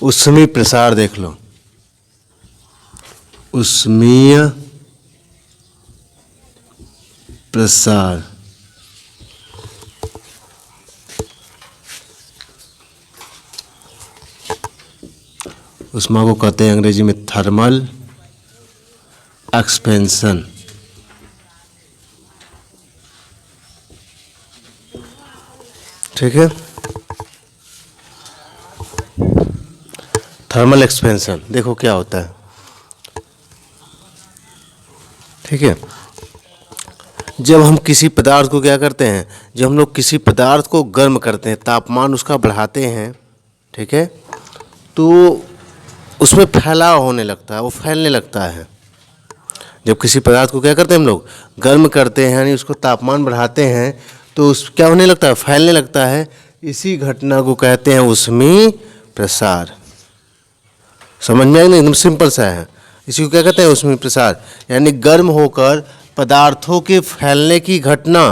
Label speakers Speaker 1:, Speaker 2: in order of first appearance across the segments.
Speaker 1: उष्मीय प्रसार देख लो। उष्मीय प्रसार उष्मा को कहते हैं अंग्रेजी में थर्मल एक्सपेंशन। ठीक है, थर्मल एक्सपेंशन देखो क्या होता है। ठीक है, जब हम किसी पदार्थ को क्या करते हैं, जब हम लोग किसी पदार्थ को गर्म करते हैं, तापमान उसका बढ़ाते हैं, ठीक है, तो उसमें फैलाव होने लगता है, वो फैलने लगता है। जब किसी पदार्थ को क्या करते हैं हम लोग गर्म करते हैं, यानी उसको तापमान बढ़ाते हैं, तो उस क्या होने लगता है, फैलने लगता है। इसी घटना को कहते हैं उष्मीय प्रसार। समझ में आया ना, एकदम सिंपल सा है। इसी को क्या कहते हैं उष्मीय प्रसार, यानी गर्म होकर पदार्थों के फैलने की घटना।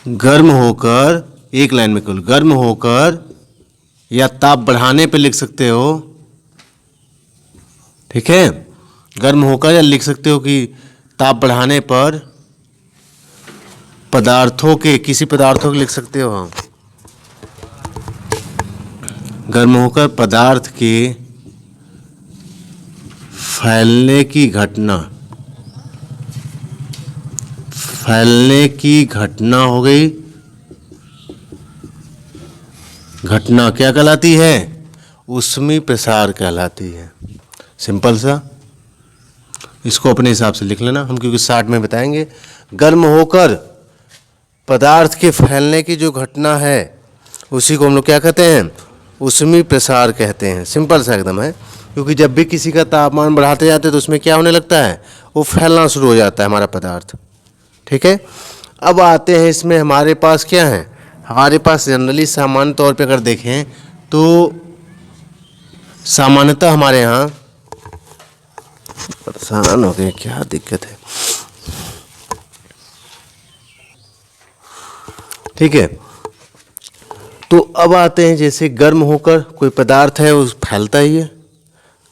Speaker 1: गर्म होकर, एक लाइन में केवल गर्म होकर, या ताप बढ़ाने पे लिख सकते हो। ठीक है, गर्म होकर, या लिख सकते हो कि ताप बढ़ाने पर पदार्थों के, किसी पदार्थों के लिख सकते हो। हाँ, गर्म होकर पदार्थ के फैलने की घटना, फैलने की घटना हो गई। घटना क्या कहलाती है, उष्मीय प्रसार कहलाती है। सिंपल सा, इसको अपने हिसाब से लिख लेना, हम क्योंकि शार्ट में बताएंगे। गर्म होकर पदार्थ के फैलने की जो घटना है, उसी को हम लोग क्या कहते हैं, उष्मीय प्रसार कहते हैं। सिंपल सा एकदम है, क्योंकि जब भी किसी का तापमान बढ़ाते जाते हैं तो उसमें क्या होने लगता है, वो फैलना शुरू हो जाता है हमारा पदार्थ। ठीक है, अब आते हैं इसमें हमारे पास क्या है, हमारे पास जनरली सामान्य तौर पे अगर देखें तो सामान्यतः हमारे यहाँ, परेशान हो गए, क्या दिक्कत है। ठीक है, तो अब आते हैं, जैसे गर्म होकर कोई पदार्थ है वो फैलता ही है,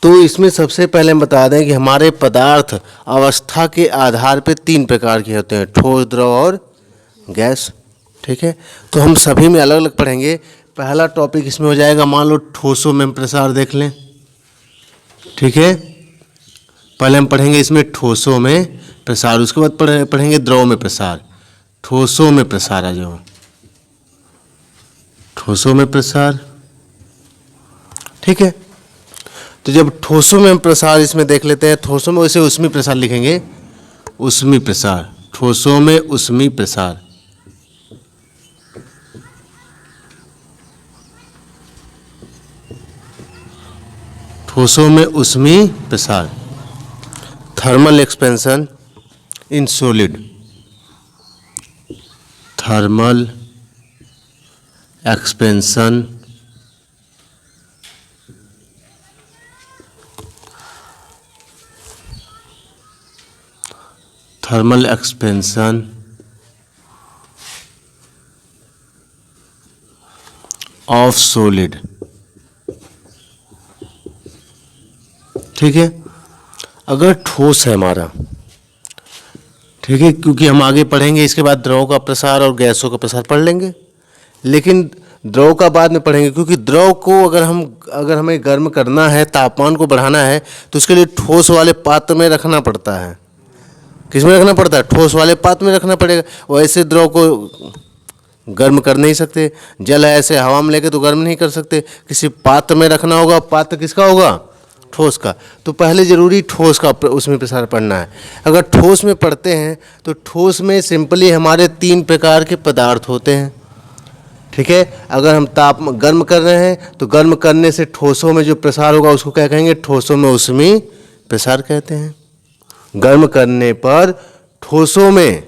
Speaker 1: तो इसमें सबसे पहले हम बता दें कि हमारे पदार्थ अवस्था के आधार पे 3 प्रकार के होते हैं, ठोस, द्रव और गैस। ठीक है, तो हम सभी में अलग अलग पढ़ेंगे। पहला टॉपिक इसमें हो जाएगा, मान लो ठोसों में प्रसार देख लें। ठीक है, पहले हम पढ़ेंगे इसमें ठोसों में प्रसार, उसके बाद पढ़ेंगे द्रव में प्रसार। ठोसों में प्रसार आ जाओ, ठोसों में प्रसार। ठीक है, तो जब ठोसों में हम प्रसार इसमें देख लेते हैं, ठोसों में वैसे उष्मीय प्रसार लिखेंगे, उष्मीय प्रसार, ठोसों में उष्मीय प्रसार। ठोसों में उष्मीय प्रसार, thermal expansion in solid, thermal expansion thermal expansion of solid. ठीक है, अगर ठोस है हमारा, ठीक है, क्योंकि हम आगे पढ़ेंगे इसके बाद द्रव का प्रसार और गैसों का प्रसार पढ़ लेंगे, लेकिन द्रव का बाद में पढ़ेंगे, क्योंकि द्रव को अगर हमें गर्म करना है, तापमान को बढ़ाना है, तो उसके लिए ठोस वाले पात्र में रखना पड़ता है। किस में रखना पड़ता है, ठोस वाले पात्र में रखना पड़ेगा। वैसे द्रव को गर्म कर नहीं सकते, जल है ऐसे हवा में लेके तो गर्म नहीं कर सकते, किसी पात्र में रखना होगा। पात्र किसका होगा, ठोस का। तो पहले जरूरी ठोस का उसमें प्रसार पढ़ना है। अगर ठोस में पढ़ते हैं तो ठोस में सिंपली हमारे 3 प्रकार के पदार्थ होते हैं। ठीक है, अगर हम गर्म कर रहे हैं तो गर्म करने से ठोसों में जो प्रसार होगा उसको क्या कहेंगे, ठोसों में उष्मीय प्रसार कहते हैं। गर्म करने पर ठोसों में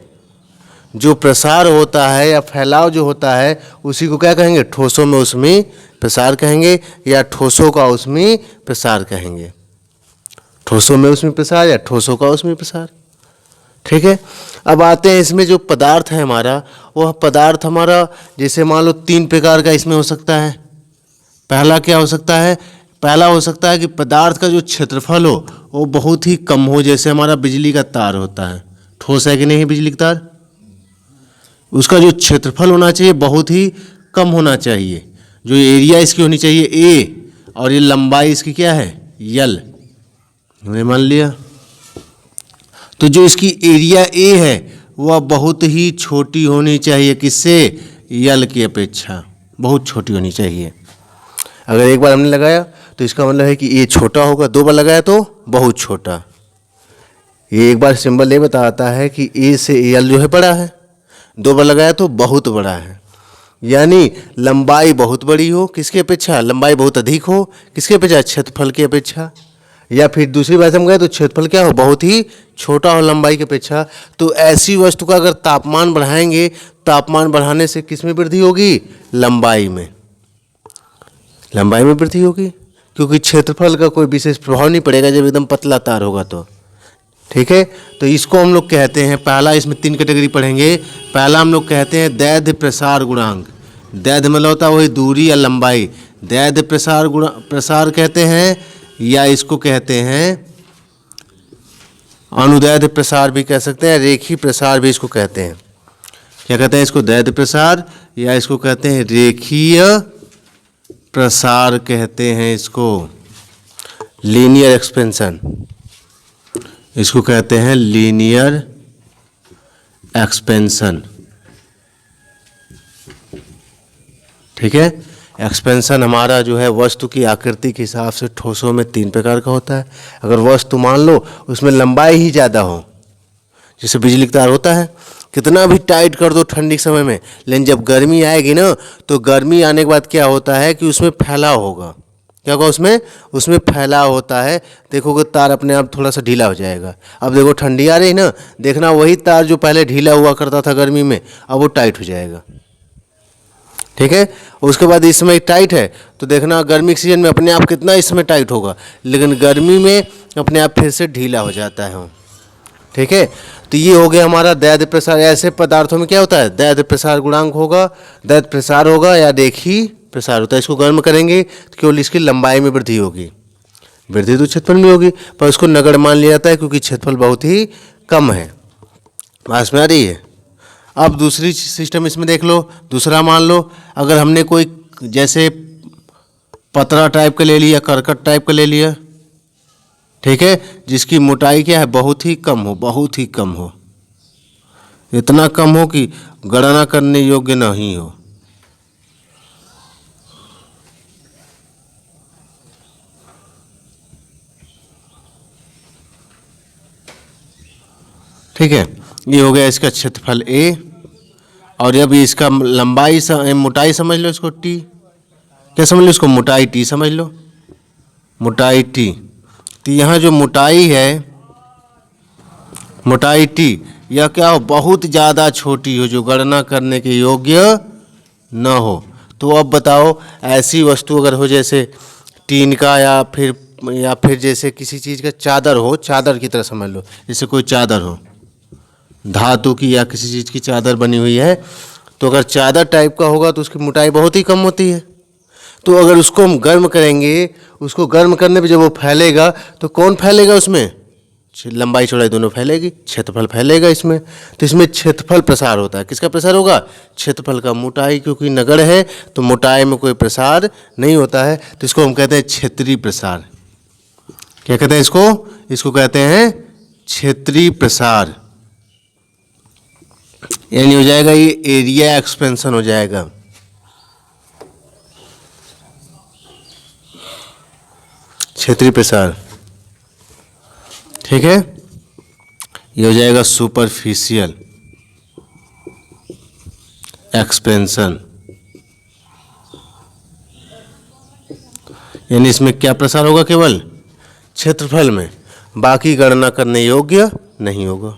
Speaker 1: जो प्रसार होता है या फैलाव जो होता है उसी को क्या कहेंगे, ठोसों में उष्मीय प्रसार कहेंगे, या ठोसों का उष्मीय प्रसार कहेंगे। ठोसों में उष्मीय प्रसार या ठोसों का उष्मीय प्रसार। ठीक है। अब आते हैं इसमें जो पदार्थ है हमारा, वह पदार्थ हमारा जैसे मान लो 3 प्रकार का इसमें हो सकता है। पहला क्या हो सकता है? पहला हो सकता है कि पदार्थ का जो क्षेत्रफल हो वो बहुत ही कम हो, जैसे हमारा बिजली का तार होता है। ठोस है कि नहीं है बिजली का तार? उसका जो क्षेत्रफल होना चाहिए बहुत ही कम होना चाहिए। जो एरिया इसकी होनी चाहिए ए, और ये लंबाई इसकी क्या है? यल। हमने मान लिया। तो जो इसकी एरिया ए है वह बहुत ही छोटी होनी चाहिए, किससे? यल की अपेक्षा बहुत छोटी होनी चाहिए। अगर एक बार हमने लगाया तो इसका मतलब है कि ए छोटा होगा, 2 बार लगाया तो बहुत छोटा। ये एक बार सिंबल ये बताता है कि ए से यल जो है बड़ा है, 2 बार लगाया तो बहुत बड़ा है। यानी लंबाई बहुत बड़ी हो, किसकी अपेक्षा? लंबाई बहुत अधिक हो, किसकी अपेक्षा? क्षेत्रफल की अपेक्षा। या फिर दूसरी बात हम गए तो क्षेत्रफल क्या हो? बहुत ही छोटा हो लंबाई की अपेक्षा। तो ऐसी वस्तु का अगर तापमान बढ़ाएंगे, तापमान बढ़ाने से किस में वृद्धि होगी? लंबाई में। लंबाई में वृद्धि होगी, क्योंकि क्षेत्रफल का कोई विशेष प्रभाव नहीं पड़ेगा जब एकदम पतला तार होगा तो। ठीक है। तो इसको हम लोग कहते हैं, पहला इसमें 3 कैटेगरी पढ़ेंगे। पहला हम लोग कहते हैं दैर्ध्य प्रसार गुणांक। दैर्ध्य मतलब होता है वही दूरी या लंबाई। दैर्ध्य प्रसार कहते हैं, या इसको कहते हैं अनुदैर्ध्य प्रसार भी कह सकते हैं, रेखीय प्रसार भी इसको कहते हैं। क्या कहते हैं इसको? दैर्ध्य प्रसार, या इसको कहते हैं रेखीय प्रसार कहते हैं इसको। लीनियर एक्सपेंशन इसको कहते हैं, लीनियर एक्सपेंशन। ठीक है। एक्सपेंशन हमारा जो है वस्तु की आकृति के हिसाब से ठोसों में 3 प्रकार का होता है। अगर वस्तु मान लो उसमें लंबाई ही ज़्यादा हो, जैसे बिजली का तार होता है, कितना भी टाइट कर दो ठंडी के समय में, लेकिन जब गर्मी आएगी ना तो गर्मी आने के बाद क्या होता है कि उसमें फैलाव होगा। क्या होगा उसमें? उसमें फैलाव होता है। देखोगे तार अपने आप थोड़ा सा ढीला हो जाएगा। अब देखो ठंडी आ रही ना, देखना वही तार जो पहले ढीला हुआ करता था गर्मी में, अब वो टाइट हो जाएगा। ठीक है। उसके बाद इस समय टाइट है तो देखना गर्मी के सीजन में अपने आप कितना इस समय टाइट होगा, लेकिन गर्मी में अपने आप फिर से ढीला हो जाता है वो। ठीक है। तो ये हो गया हमारा दैर्ध्य प्रसार। ऐसे पदार्थों में क्या होता है? दैर्ध्य प्रसार गुणांक होगा, दैर्ध्य प्रसार होगा, या रेखीय प्रसार होता है। इसको गर्म करेंगे तो केवल इसकी लंबाई में वृद्धि होगी, वृद्धि तो क्षेत्रफल में होगी, पर उसको नगण्य मान लिया जाता है क्योंकि क्षेत्रफल बहुत ही कम है। पास में आ रही है। अब दूसरी सिस्टम इसमें देख लो। दूसरा मान लो अगर हमने कोई जैसे पतला टाइप का ले लिया, करकट टाइप का ले लिया, ठीक है, जिसकी मोटाई क्या है? बहुत ही कम हो, बहुत ही कम हो, इतना कम हो कि गणना करने योग्य नहीं हो। ठीक है। ये हो गया इसका क्षेत्रफल ए, और अब इसका लंबाई मोटाई समझ लो इसको टी। क्या समझ लो इसको? मोटाई टी समझ लो, मोटाई टी। तो यहाँ जो मोटाई है, मोटाई टी, यह क्या हो? बहुत ज़्यादा छोटी हो, जो गणना करने के योग्य न हो। तो अब बताओ ऐसी वस्तु अगर हो जैसे टीन का, या फिर जैसे किसी चीज़ का चादर हो, चादर की तरह समझ लो, जैसे कोई चादर हो धातु की या किसी चीज़ की चादर बनी हुई है, तो अगर चादर टाइप का होगा तो उसकी मोटाई बहुत ही कम होती है। तो अगर उसको हम गर्म करेंगे, उसको गर्म करने पे जब वो फैलेगा तो कौन फैलेगा? उसमें लंबाई चौड़ाई दोनों फैलेगी, क्षेत्रफल फैलेगा इसमें। तो इसमें क्षेत्रफल प्रसार होता है। किसका प्रसार होगा? क्षेत्रफल का। मोटाई क्योंकि नगण्य है तो मोटाई में कोई प्रसार नहीं होता है, तो इसको हम कहते हैं क्षेत्रीय प्रसार। क्या कहते हैं इसको? इसको कहते हैं क्षेत्रीय प्रसार। यानी हो जाएगा ये एरिया एक्सपेंशन हो जाएगा। क्षेत्रीय प्रसार। ठीक है। ये हो जाएगा सुपरफिशियल एक्सपेंशन। यानी इसमें क्या प्रसार होगा? केवल क्षेत्रफल में, बाकी गणना करने योग्य नहीं होगा।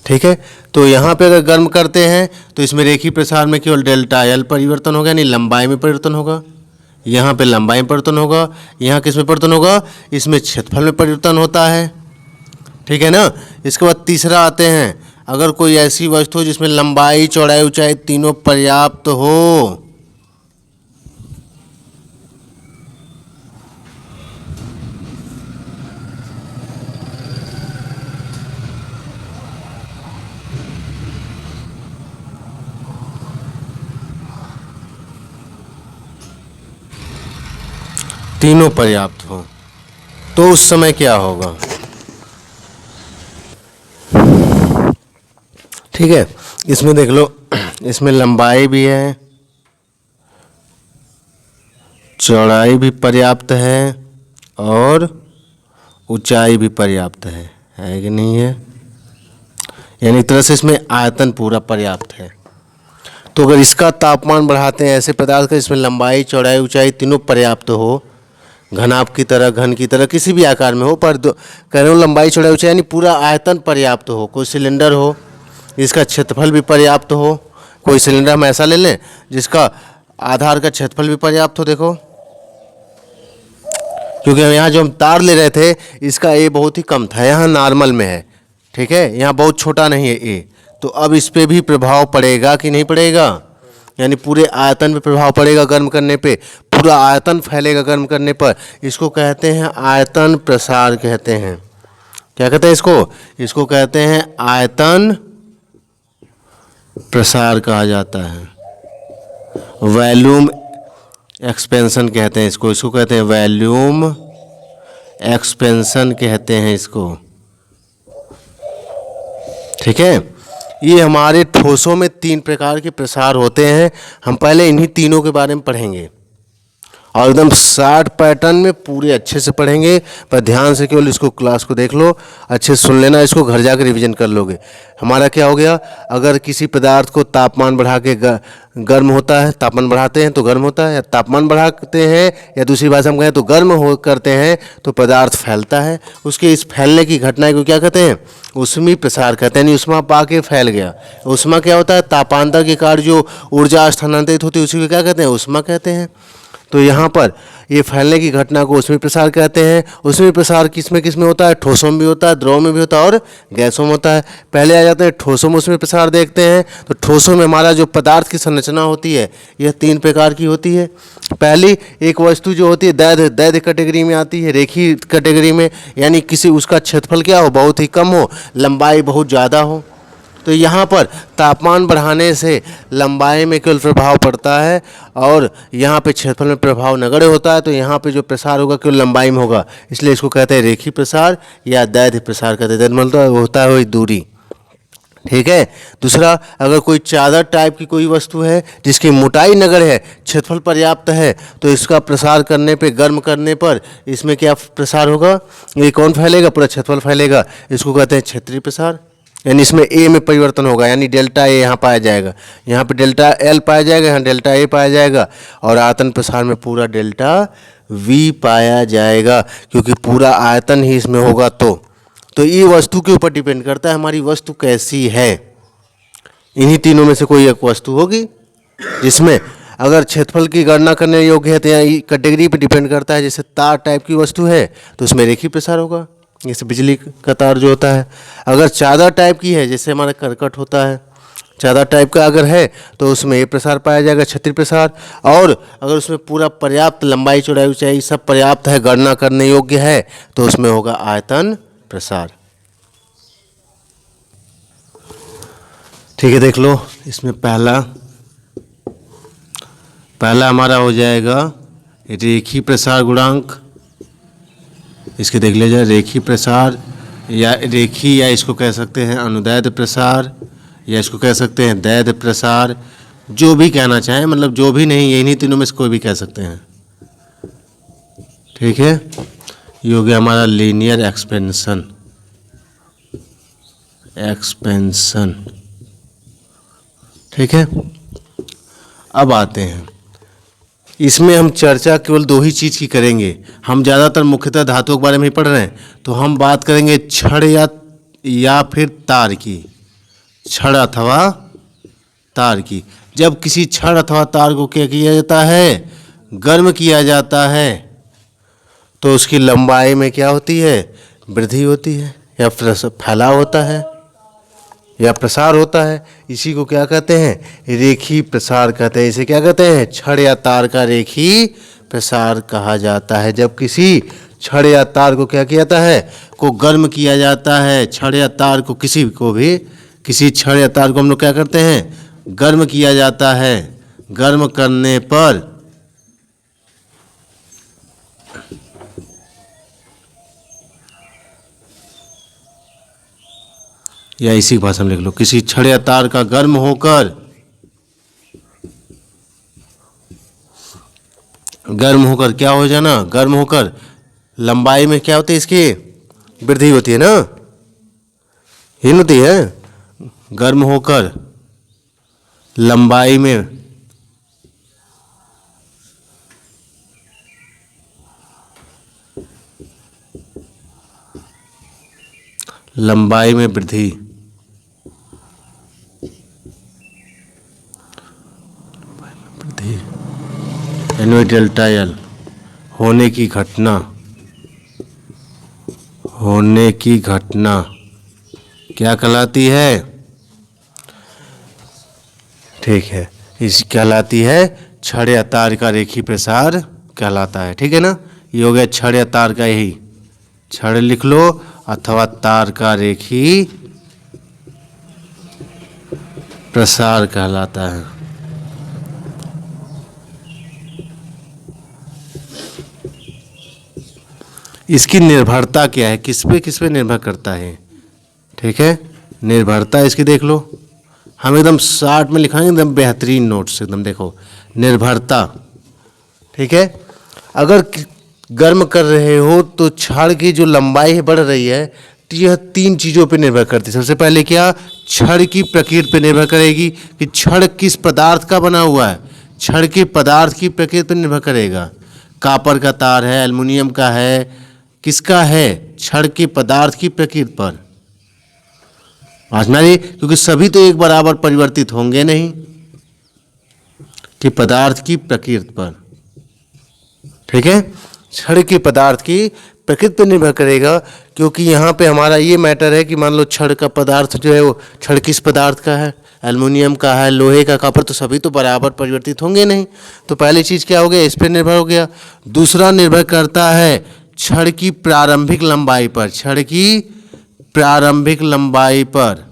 Speaker 1: ठीक है। तो यहाँ पे अगर गर्म करते हैं तो इसमें रेखीय प्रसार में केवल डेल्टा एल परिवर्तन होगा, यानी लंबाई में परिवर्तन होगा। यहाँ पे लंबाई में परिवर्तन होगा, यहाँ किस में परिवर्तन होगा? इसमें क्षेत्रफल में परिवर्तन होता है। ठीक है ना। इसके बाद तीसरा आते हैं, अगर कोई ऐसी वस्तु हो जिसमें लंबाई चौड़ाई ऊंचाई तीनों पर्याप्त हो। तीनों पर्याप्त हो तो उस समय क्या होगा? ठीक है, इसमें देख लो, इसमें लंबाई भी है, चौड़ाई भी पर्याप्त है और ऊंचाई भी पर्याप्त है कि नहीं है? यानी एक तरह से इसमें आयतन पूरा पर्याप्त है। तो अगर इसका तापमान बढ़ाते हैं, ऐसे पदार्थ का इसमें लंबाई चौड़ाई ऊंचाई तीनों पर्याप्त हो, घनाभ की तरह घन की तरह किसी भी आकार में हो, पर कह रहे हो लंबाई चौड़ाई ऊंचाई यानी पूरा आयतन पर्याप्त हो। कोई सिलेंडर हो, इसका क्षेत्रफल भी पर्याप्त हो। कोई सिलेंडर हम ऐसा ले लें जिसका आधार का क्षेत्रफल भी पर्याप्त हो। देखो, क्योंकि यहाँ जो हम तार ले रहे थे इसका ए बहुत ही कम था, यहाँ नॉर्मल में है। ठीक है, यहाँ बहुत छोटा नहीं है ए, तो अब इस पे भी प्रभाव पड़ेगा कि नहीं पड़ेगा? यानी पूरे आयतन पे प्रभाव पड़ेगा गर्म करने पे, पूरा आयतन फैलेगा गर्म करने पर। इसको कहते हैं आयतन प्रसार कहते हैं। क्या कहते हैं इसको? इसको कहते हैं आयतन प्रसार कहा जाता है। वॉल्यूम एक्सपेंशन कहते हैं इसको, इसको कहते हैं वॉल्यूम एक्सपेंशन कहते हैं इसको। ठीक है, ये हमारे ठोसों में 3 प्रकार के प्रसार होते हैं। हम पहले इन्हीं तीनों के बारे में पढ़ेंगे और एकदम शार्ट पैटर्न में पूरे अच्छे से पढ़ेंगे। पर ध्यान से केवल इसको क्लास को देख लो, अच्छे से सुन लेना, इसको घर जाकर रिवीजन कर लोगे। हमारा क्या हो गया? अगर किसी पदार्थ को तापमान बढ़ा के गर्म होता है, तापमान बढ़ाते हैं तो गर्म होता है, या तापमान बढ़ाते हैं या दूसरी भाषा में कहें तो गर्म हो करते हैं तो पदार्थ फैलता है। उसके इस फैलने की घटना को क्या कहते हैं? ऊष्मीय प्रसार कहते हैं। यानी ऊष्मा पाके फैल गया। ऊष्मा क्या होता है? तापांतर के कारण जो ऊर्जा स्थानांतरित होती है उसी को क्या कहते हैं? ऊष्मा कहते हैं। तो यहाँ पर ये फैलने की घटना को ऊष्मीय प्रसार कहते हैं। ऊष्मीय प्रसार किसमें होता है? ठोसों में भी होता है, द्रव में भी होता है और गैसों में होता है। पहले आ जाते हैं ठोसों में ऊष्मीय प्रसार देखते हैं। तो ठोसों में हमारा जो पदार्थ की संरचना होती है यह 3 प्रकार की होती है। पहली एक वस्तु जो होती है दैर्घ्य कैटेगरी में आती है, रेखीय कैटेगरी में, यानी किसी उसका क्षेत्रफल क्या हो? बहुत ही कम हो, लंबाई बहुत ज़्यादा हो। तो यहाँ पर तापमान बढ़ाने से लंबाई में केवल प्रभाव पड़ता है और यहाँ पे क्षेत्रफल में प्रभाव नगण्य होता है। तो यहाँ पे जो प्रसार होगा केवल लंबाई में होगा, इसलिए इसको कहते हैं रेखीय प्रसार या दैर्घ्य प्रसार कहते हैं। दैर्घ्य मतलब होता है वही दूरी। ठीक है, दूसरा, अगर कोई चादर टाइप की कोई वस्तु है जिसकी मोटाई नगण्य है, क्षेत्रफल पर्याप्त है, तो इसका प्रसार करने पे, गर्म करने पर इसमें क्या प्रसार होगा? ये कौन फैलेगा? पूरा क्षेत्रफल फैलेगा। इसको कहते हैं क्षेत्रीय प्रसार। यानी इसमें ए में परिवर्तन होगा, यानी डेल्टा ए यहाँ पाया जाएगा, यहाँ पे डेल्टा एल पाया जाएगा, यहाँ डेल्टा ए पाया जाएगा और आयतन प्रसार में पूरा डेल्टा वी पाया जाएगा, क्योंकि पूरा आयतन ही इसमें होगा। तो ये वस्तु के ऊपर डिपेंड करता है हमारी वस्तु कैसी है। इन्हीं तीनों में से कोई एक वस्तु होगी जिसमें अगर क्षेत्रफल की गणना करने योग्य है, तो यहाँ कैटेगरी पे डिपेंड करता है। जैसे तार टाइप की वस्तु है तो उसमें रेखीय प्रसार होगा, जैसे बिजली का तार जो होता है। अगर चादर टाइप की है, जैसे हमारा करकट होता है, चादर टाइप का अगर है तो उसमें ये प्रसार पाया जाएगा, क्षत्रिय प्रसार। और अगर उसमें पूरा पर्याप्त लंबाई चौड़ाई ऊंचाई सब पर्याप्त है, गणना करने योग्य है, तो उसमें होगा आयतन प्रसार। ठीक है, देख लो, इसमें पहला हमारा हो जाएगा रेखीय प्रसार गुणांक। इसके देख लीजिए, रेखीय प्रसार या रेखीय, या इसको कह सकते हैं अनुदैर्ध्य प्रसार, या इसको कह सकते हैं दैर्ध्य प्रसार, जो भी कहना चाहें, मतलब जो भी नहीं, इन्हीं तीनों में से कोई भी कह सकते हैं। ठीक है, ये हो गया हमारा लीनियर एक्सपेंशन। ठीक है, अब आते हैं, इसमें हम चर्चा केवल 2 ही चीज़ की करेंगे। हम ज़्यादातर मुख्यतः धातुओं के बारे में ही पढ़ रहे हैं, तो हम बात करेंगे छड़ या फिर तार की, छड़ अथवा तार की। जब किसी छड़ अथवा तार को क्या किया जाता है? गर्म किया जाता है, तो उसकी लंबाई में क्या होती है? वृद्धि होती है, या फैलाव होता है या प्रसार होता है। इसी को क्या कहते हैं? रेखी प्रसार कहते हैं। इसे क्या कहते हैं? छड़ या तार का रेखी प्रसार कहा जाता है। जब किसी छड़ या तार को क्या किया जाता है? को गर्म किया जाता है। छड़ या तार को किसी छड़ या तार को हम लोग क्या करते हैं? गर्म किया जाता है। गर्म करने पर या इसी भाषा में लिख लो, किसी छड़ या तार का गर्म होकर क्या हो जाना? गर्म होकर लंबाई में क्या होती है? इसकी वृद्धि होती है ना, हीन होती है। गर्म होकर लंबाई में वृद्धि। डेल्टा एल होने की घटना क्या कहलाती है? ठीक है, इस कहलाती है छड़ या तार का रेखी प्रसार कहलाता है। ठीक है ना, ये हो गया छड़ या तार का, यही छड़ लिख लो अथवा तार का रेखी प्रसार कहलाता है। इसकी निर्भरता क्या है? किस पे निर्भर करता है? ठीक है, निर्भरता इसकी देख लो। हम एकदम शार्ट में लिखाएंगे, एकदम बेहतरीन नोट्स एकदम। देखो निर्भरता, ठीक है, अगर गर्म कर रहे हो तो छड़ की जो लंबाई है बढ़ रही है, तो यह 3 चीज़ों पे निर्भर करती है। सबसे पहले क्या? छड़ की प्रकृति पे निर्भर करेगी कि छड़ किस पदार्थ का बना हुआ है। छड़ के पदार्थ की प्रकृति पर निर्भर करेगा। कॉपर का तार है, एल्युमिनियम का है, किसका है? छड़ के पदार्थ की प्रकृति पर। समझ, क्योंकि सभी तो एक बराबर परिवर्तित होंगे नहीं, कि पदार्थ की प्रकृति पर। ठीक है, छड़ के पदार्थ की प्रकृति पर निर्भर करेगा, क्योंकि यहाँ पे हमारा ये मैटर है कि मान लो छड़ का पदार्थ जो है वो छड़ किस पदार्थ का है? एल्युमिनियम का है, लोहे का, कॉपर, तो सभी तो बराबर परिवर्तित होंगे नहीं। तो पहली चीज़ क्या हो गया? इस पर निर्भर हो गया। दूसरा निर्भर करता है छड़ की प्रारंभिक लंबाई पर। छड़ की प्रारंभिक लंबाई पर,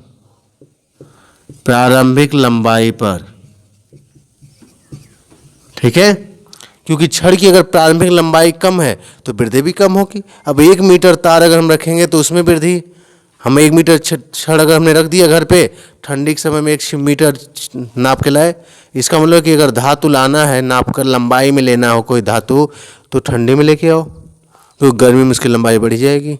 Speaker 1: ठीक है, क्योंकि छड़ की अगर प्रारंभिक लंबाई कम है तो वृद्धि भी कम होगी। अब 1 मीटर तार अगर हम रखेंगे तो उसमें वृद्धि, हम 1 मीटर छड़ अगर हमने रख दिया घर पे, ठंडी के समय में 1 मीटर नाप के लाए, इसका मतलब कि अगर धातु लाना है, नाप कर लंबाई में लेना हो कोई धातु, तो ठंडी में लेके आओ, तो गर्मी में उसकी लंबाई बढ़ जाएगी।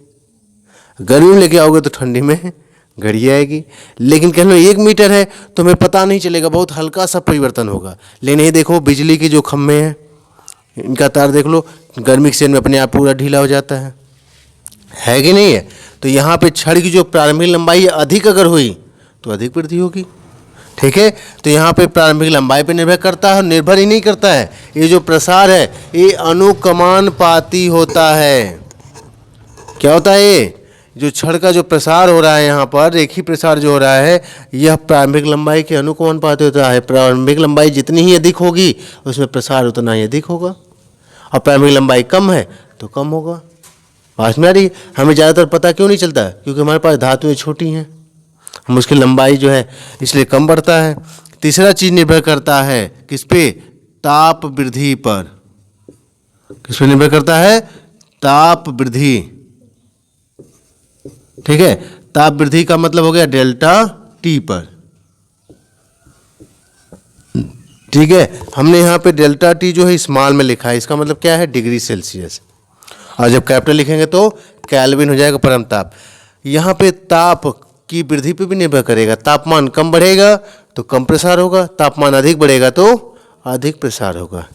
Speaker 1: गर्मी में लेके आओगे तो ठंडी में घट जाएगी। लेकिन कह लो 1 मीटर है तो हमें पता नहीं चलेगा, बहुत हल्का सा परिवर्तन होगा। लेकिन ये देखो बिजली के जो खम्भे हैं, इनका तार देख लो, गर्मी के सेन में अपने आप पूरा ढीला हो जाता है कि नहीं है? तो यहाँ पे छड़ की जो प्रारंभिक लंबाई अधिक अगर हुई तो अधिक वृद्धि होगी। ठीक है, तो यहाँ पे प्रारंभिक लंबाई पे निर्भर करता है। निर्भर ही नहीं करता है, ये जो प्रसार है ये अनुकमानुपाती होता है। क्या होता है? ये जो छड़ का जो प्रसार हो रहा है यहाँ पर, रेखी प्रसार जो हो रहा है, यह प्रारंभिक लंबाई के अनुकमानुपाती होता है। प्रारंभिक लंबाई जितनी ही अधिक होगी उसमें प्रसार उतना ही अधिक होगा, और प्रारंभिक लंबाई कम है तो कम होगा। बात में आ रही? हमें ज़्यादातर पता क्यों नहीं चलता? क्योंकि हमारे पास धातुएं छोटी हैं, हम उसकी लंबाई जो है इसलिए कम बढ़ता है। तीसरा चीज़ निर्भर करता है किस पे? ताप वृद्धि पर। किस पे निर्भर करता है? ताप वृद्धि। ठीक है, ताप वृद्धि का मतलब हो गया डेल्टा टी पर। ठीक है, हमने यहाँ पे डेल्टा टी जो है स्मॉल में लिखा है, इसका मतलब क्या है? Degree Celsius. और जब कैपिटल लिखेंगे तो केल्विन हो जाएगा, परम ताप। यहाँ पे ताप की वृद्धि पे भी निर्भर करेगा। तापमान कम बढ़ेगा तो कम प्रसार होगा, तापमान अधिक बढ़ेगा तो अधिक प्रसार होगा।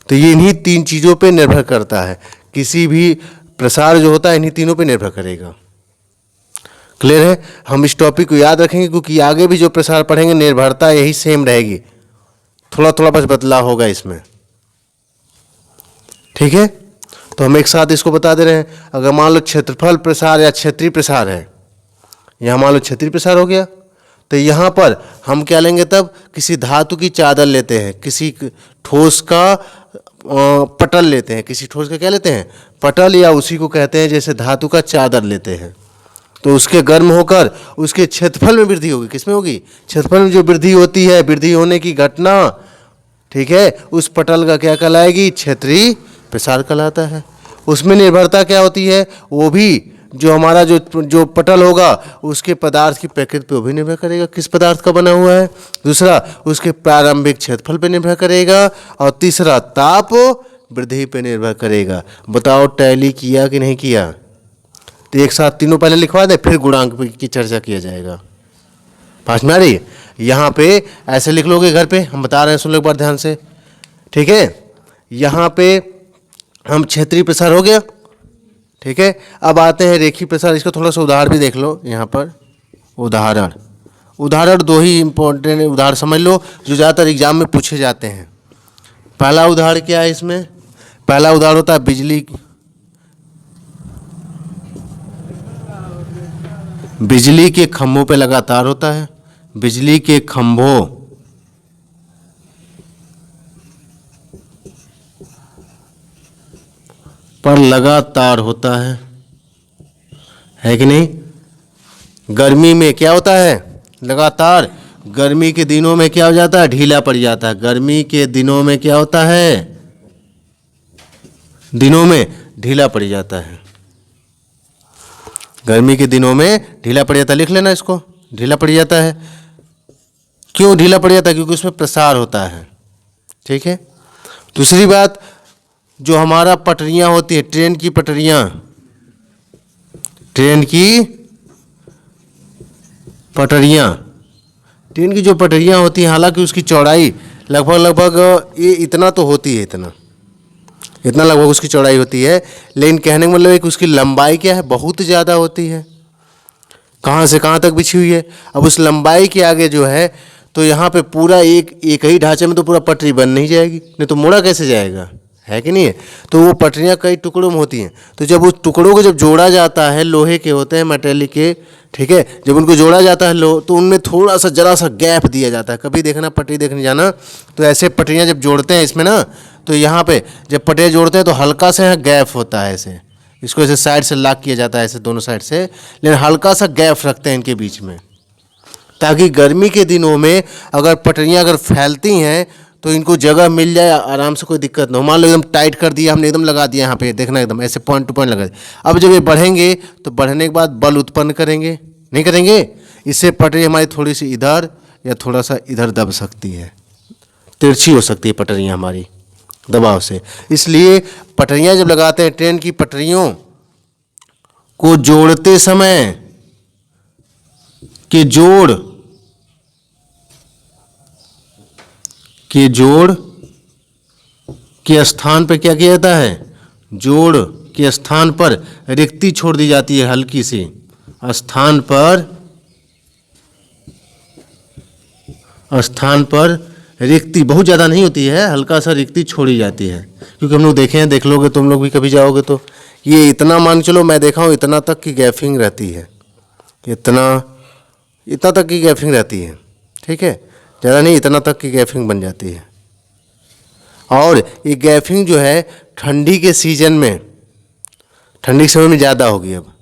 Speaker 1: तो ये इन्हीं 3 चीज़ों पे निर्भर करता है। किसी भी प्रसार जो होता है इन्हीं तीनों पे निर्भर करेगा। क्लियर है? हम इस टॉपिक को याद रखेंगे, क्योंकि आगे भी जो प्रसार पढ़ेंगे निर्भरता यही सेम रहेगी, थोड़ा थोड़ा बस बदलाव होगा इसमें। ठीक है, तो हम एक साथ इसको बता दे रहे हैं। अगर मान लो क्षेत्रफल प्रसार या क्षेत्रीय प्रसार है, यहाँ मान लो क्षेत्रीय प्रसार हो गया, तो यहाँ पर हम क्या लेंगे, तब किसी धातु की चादर लेते हैं, किसी ठोस का पटल लेते हैं, किसी ठोस का क्या लेते हैं, पटल, या उसी को कहते हैं जैसे धातु का चादर लेते हैं। तो उसके गर्म होकर उसके क्षेत्रफल में वृद्धि होगी। किसमें होगी? क्षेत्रफल में जो वृद्धि होती है, वृद्धि होने की घटना, ठीक है, उस पटल का क्या कहलाएगी? क्षेत्रीय प्रसार कहलाता है। उसमें निर्भरता क्या होती है? वो भी जो हमारा जो पटल होगा उसके पदार्थ की प्रकृति पे वो भी निर्भर करेगा, किस पदार्थ का बना हुआ है। दूसरा उसके प्रारंभिक क्षेत्रफल पे निर्भर करेगा, और तीसरा ताप वृद्धि पे निर्भर करेगा। बताओ टैली किया कि नहीं किया? तो एक साथ तीनों पहले लिखवा दें, फिर गुणांक की चर्चा किया जाएगा। पास में आ रही है? यहाँ पे ऐसे लिख लोगे घर पे, हम बता रहे हैं, सुन लो एक बार ध्यान से, ठीक है। यहाँ पे हम क्षेत्रीय प्रसार हो गया, ठीक है। अब आते हैं रेखीय प्रसार। इसका थोड़ा सा उदाहरण भी देख लो यहाँ पर। उदाहरण दो ही इम्पोर्टेंट उदाहरण समझ लो जो ज़्यादातर एग्जाम में पूछे जाते हैं। पहला उदाहरण क्या है इसमें? पहला उदाहरण होता है बिजली के खंभों पे लगातार होता है। बिजली के खंभों पर लगातार होता है कि नहीं? गर्मी में क्या होता है? लगातार। गर्मी के दिनों में क्या हो जाता है? ढीला पड़ जाता है। गर्मी के दिनों में क्या होता है? दिनों में ढीला पड़ जाता है। गर्मी के दिनों में ढीला पड़ जाता है। लिख लेना इसको, ढीला पड़ जाता है। क्यों ढीला पड़ जाता है? क्योंकि उसमें प्रसार होता है, ठीक है। दूसरी बात, जो हमारा पटरियां होती है, ट्रेन की पटरियां, ट्रेन की जो पटरियां होती हैं, हालांकि उसकी चौड़ाई लगभग ये इतना तो होती है, इतना लगभग उसकी चौड़ाई होती है, लेकिन कहने का मतलब है कि उसकी लंबाई क्या है? बहुत ज़्यादा होती है। कहाँ से कहाँ तक बिछी हुई है। अब उस लंबाई के आगे जो है, तो यहाँ पे पूरा एक ही ढांचे में तो पूरा पटरी बन नहीं जाएगी, नहीं तो मोड़ा कैसे जाएगा, है कि नहीं है। तो वो पटरियाँ कई टुकड़ों में होती हैं। तो जब उस टुकड़ों को जब जोड़ा जाता है, लोहे के होते हैं, मेटेलिक के, ठीक है, जब उनको जोड़ा जाता है तो उनमें थोड़ा सा जरा सा गैप दिया जाता है। कभी देखना, पटरी देखने जाना, तो ऐसे पटरियाँ जब जोड़ते हैं इसमें ना, तो यहाँ पे जब पटरियाँ जोड़ते हैं तो हल्का सा यहाँ गैप होता है, ऐसे इसको ऐसे साइड से लॉक किया जाता है, ऐसे दोनों साइड से, लेकिन हल्का सा गैप रखते हैं इनके बीच में, ताकि गर्मी के दिनों में अगर पटरियाँ अगर फैलती हैं तो इनको जगह मिल जाए, आराम से, कोई दिक्कत ना हो। मान लो एकदम टाइट कर दिया हमने, एकदम लगा दिया यहाँ पे, देखना एकदम ऐसे पॉइंट टू पॉइंट लगा दिया। अब जब ये बढ़ेंगे तो बढ़ने के बाद बल उत्पन्न करेंगे, नहीं करेंगे? इससे पटरी हमारी थोड़ी सी इधर या थोड़ा सा इधर दब सकती है, तिरछी हो सकती है पटरियाँ हमारी दबाव से। इसलिए पटरियाँ जब लगाते हैं, ट्रेन की पटरियों को जोड़ते समय के जोड़ के स्थान पर क्या किया जाता है? जोड़ के स्थान पर रिक्ति छोड़ दी जाती है, हल्की सी स्थान पर रिक्ति, बहुत ज़्यादा नहीं होती है, हल्का सा रिक्ति छोड़ी जाती है। क्योंकि हम लोग देखे हैं, देख लोगे तुम लोग भी कभी जाओगे तो ये इतना मान चलो, मैं देखा हूँ इतना तक की गैपिंग रहती है, इतना तक की गैपिंग रहती है, ठीक है, ज़्यादा नहीं, इतना तक की गैपिंग बन जाती है। और ये गैपिंग जो है ठंडी के सीजन में, ठंडी के समय में ज़्यादा होगी अब,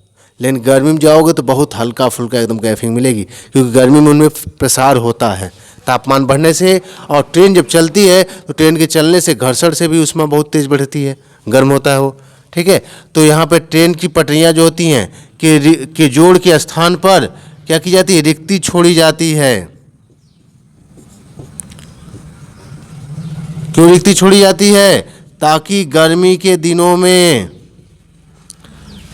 Speaker 1: लेकिन गर्मी में जाओगे तो बहुत हल्का फुल्का एकदम गैपिंग मिलेगी, क्योंकि गर्मी में उनमें प्रसार होता है तापमान बढ़ने से। और ट्रेन जब चलती है तो ट्रेन के चलने से घर्षण से भी उसमें बहुत तेज़ बढ़ती है, गर्म होता है वो, ठीक है। तो यहाँ पे ट्रेन की पटरियाँ जो होती हैं कि जोड़ के स्थान पर क्या की जाती है? रिक्ति छोड़ी जाती है। क्यों रिक्ति छोड़ी जाती है? ताकि गर्मी के दिनों में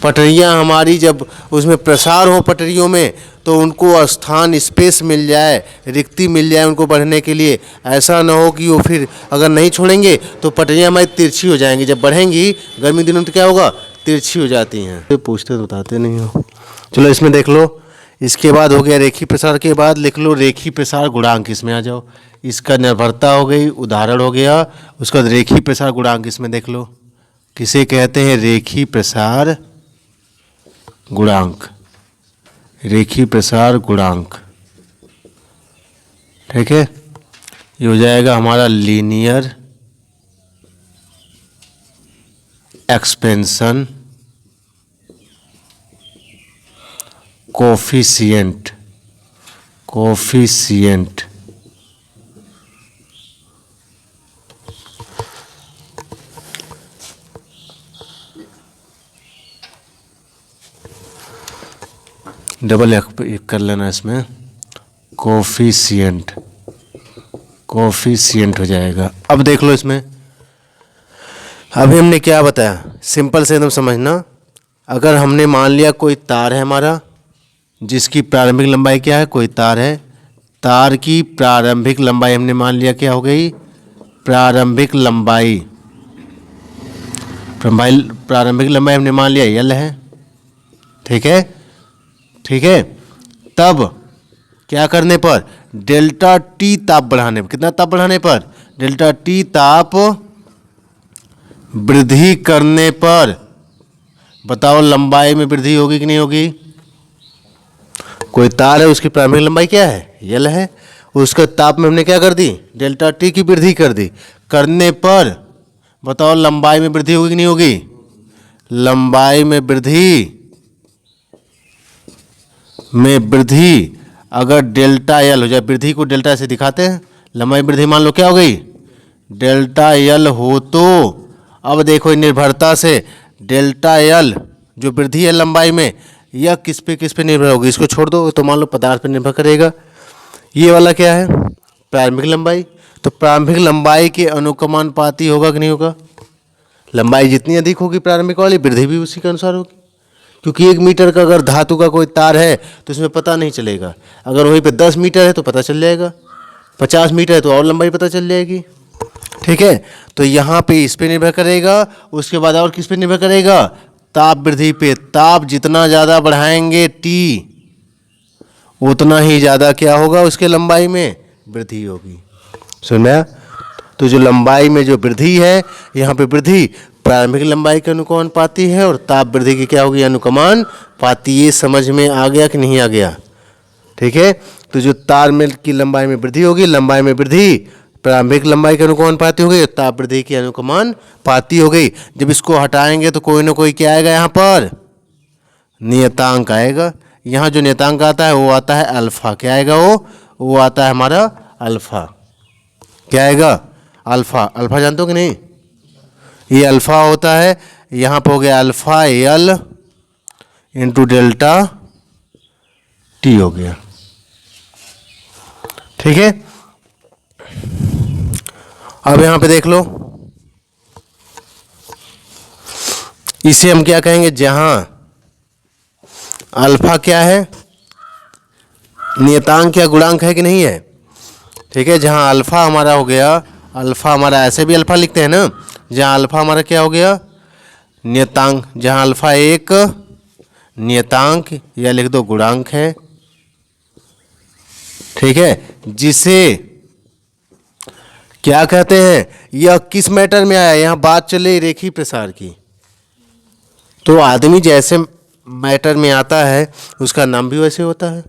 Speaker 1: पटरियाँ हमारी जब उसमें प्रसार हो पटरियों में, तो उनको स्थान, स्पेस मिल जाए, रिक्ति मिल जाए उनको बढ़ने के लिए। ऐसा ना हो कि वो फिर अगर नहीं छोड़ेंगे तो पटरियाँ हमारी तिरछी हो जाएंगी। जब बढ़ेंगी गर्मी दिनों में तो क्या होगा? तिरछी हो जाती हैं। पूछते तो बताते नहीं हो। चलो इसमें देख लो। इसके बाद हो गया रेखीय प्रसार के बाद लिख लो रेखीय प्रसार गुणांक, इसमें आ जाओ। इसका निर्भरता हो गई, उदाहरण हो गया, उसके बाद रेखीय प्रसार गुणांक इसमें देख लो। किसे कहते हैं? रेखीय प्रसार गुणांक। रेखीय प्रसार गुणांक, ठीक है। ये हो जाएगा हमारा linear expansion coefficient. Coefficient double एक कर लेना इसमें, कोफिशिएंट। कोफिशिएंट हो जाएगा। अब देख लो इसमें, अभी हमने क्या बताया, सिंपल से एकदम समझना। अगर हमने मान लिया कोई तार है हमारा, जिसकी प्रारंभिक लंबाई क्या है, कोई तार है, तार की प्रारंभिक लंबाई हमने मान लिया क्या हो गई, प्रारंभिक लंबाई। प्रारंभिक लंबाई हमने मान लिया L है, ठीक है, ठीक है। तब क्या करने पर, डेल्टा T ताप बढ़ाने पर, कितना ताप बढ़ाने पर, डेल्टा T ताप वृद्धि करने पर बताओ लंबाई में वृद्धि होगी कि नहीं होगी? कोई तार है, उसकी प्रारंभिक लंबाई क्या है, L है, उसका ताप में हमने क्या कर दी, डेल्टा T की वृद्धि कर दी। करने पर बताओ लंबाई में वृद्धि होगी कि नहीं होगी? लंबाई में वृद्धि अगर डेल्टा L हो जाए, वृद्धि को डेल्टा से दिखाते हैं, लंबाई वृद्धि मान लो क्या हो गई, डेल्टा L हो तो अब देखो निर्भरता से डेल्टा L जो वृद्धि है लंबाई में, यह किस पे निर्भर होगी? इसको छोड़ दो तो मान लो पदार्थ पे निर्भर करेगा। ये वाला क्या है, प्रारंभिक लंबाई। तो प्रारंभिक लंबाई के अनुकमानुपाती होगा कि नहीं होगा? लंबाई जितनी अधिक होगी प्रारंभिक वाली, वृद्धि भी उसी के अनुसार होगी। क्योंकि 1 मीटर का अगर धातु का कोई तार है तो इसमें पता नहीं चलेगा, अगर वहीं पे 10 मीटर है तो पता चल जाएगा, 50 मीटर है तो और लंबाई पता चल जाएगी, ठीक है। तो यहाँ पे इस पे निर्भर करेगा, उसके बाद और किस पे निर्भर करेगा, ताप वृद्धि पे। ताप जितना ज़्यादा बढ़ाएंगे T, उतना ही ज़्यादा क्या होगा, उसके लंबाई में वृद्धि होगी। सुन में? तो जो लंबाई में जो वृद्धि है, यहाँ पे वृद्धि प्रारंभिक लंबाई के अनुकमानुपाती है और ताप वृद्धि की क्या होगी, अनुकमानुपाती। ये समझ में आ गया कि नहीं आ गया? ठीक है। तो जो तार में की लंबाई में वृद्धि होगी, लंबाई में वृद्धि प्रारंभिक लंबाई के अनुकमानुपाती हो गई, ताप वृद्धि की अनुकमानुपाती हो गई। जब इसको हटाएंगे तो कोई ना कोई क्या आएगा, यहाँ पर नियतांक आएगा। यहाँ जो नियतांक आता है वो आता है अल्फा। क्या आएगा वो आता है हमारा अल्फा। क्या आएगा, अल्फा। अल्फा जानते हो कि नहीं? ये अल्फा होता है, यहाँ पर हो गया alpha L into delta T हो गया, ठीक है। अब यहाँ पे देख लो, इसे हम क्या कहेंगे, जहां अल्फा क्या है, नियतांक या गुणांक है कि नहीं है, ठीक है। जहां अल्फा हमारा हो गया, अल्फा हमारा ऐसे भी अल्फा लिखते हैं ना, जहां अल्फा हमारा क्या हो गया, नियतांक। जहां अल्फा एक नियतांक या लिख दो गुणांक है, ठीक है, जिसे क्या कहते हैं, यह किस मैटर में आया, यहां बात चले रेखीय प्रसार की। तो आदमी जैसे मैटर में आता है उसका नाम भी वैसे होता है।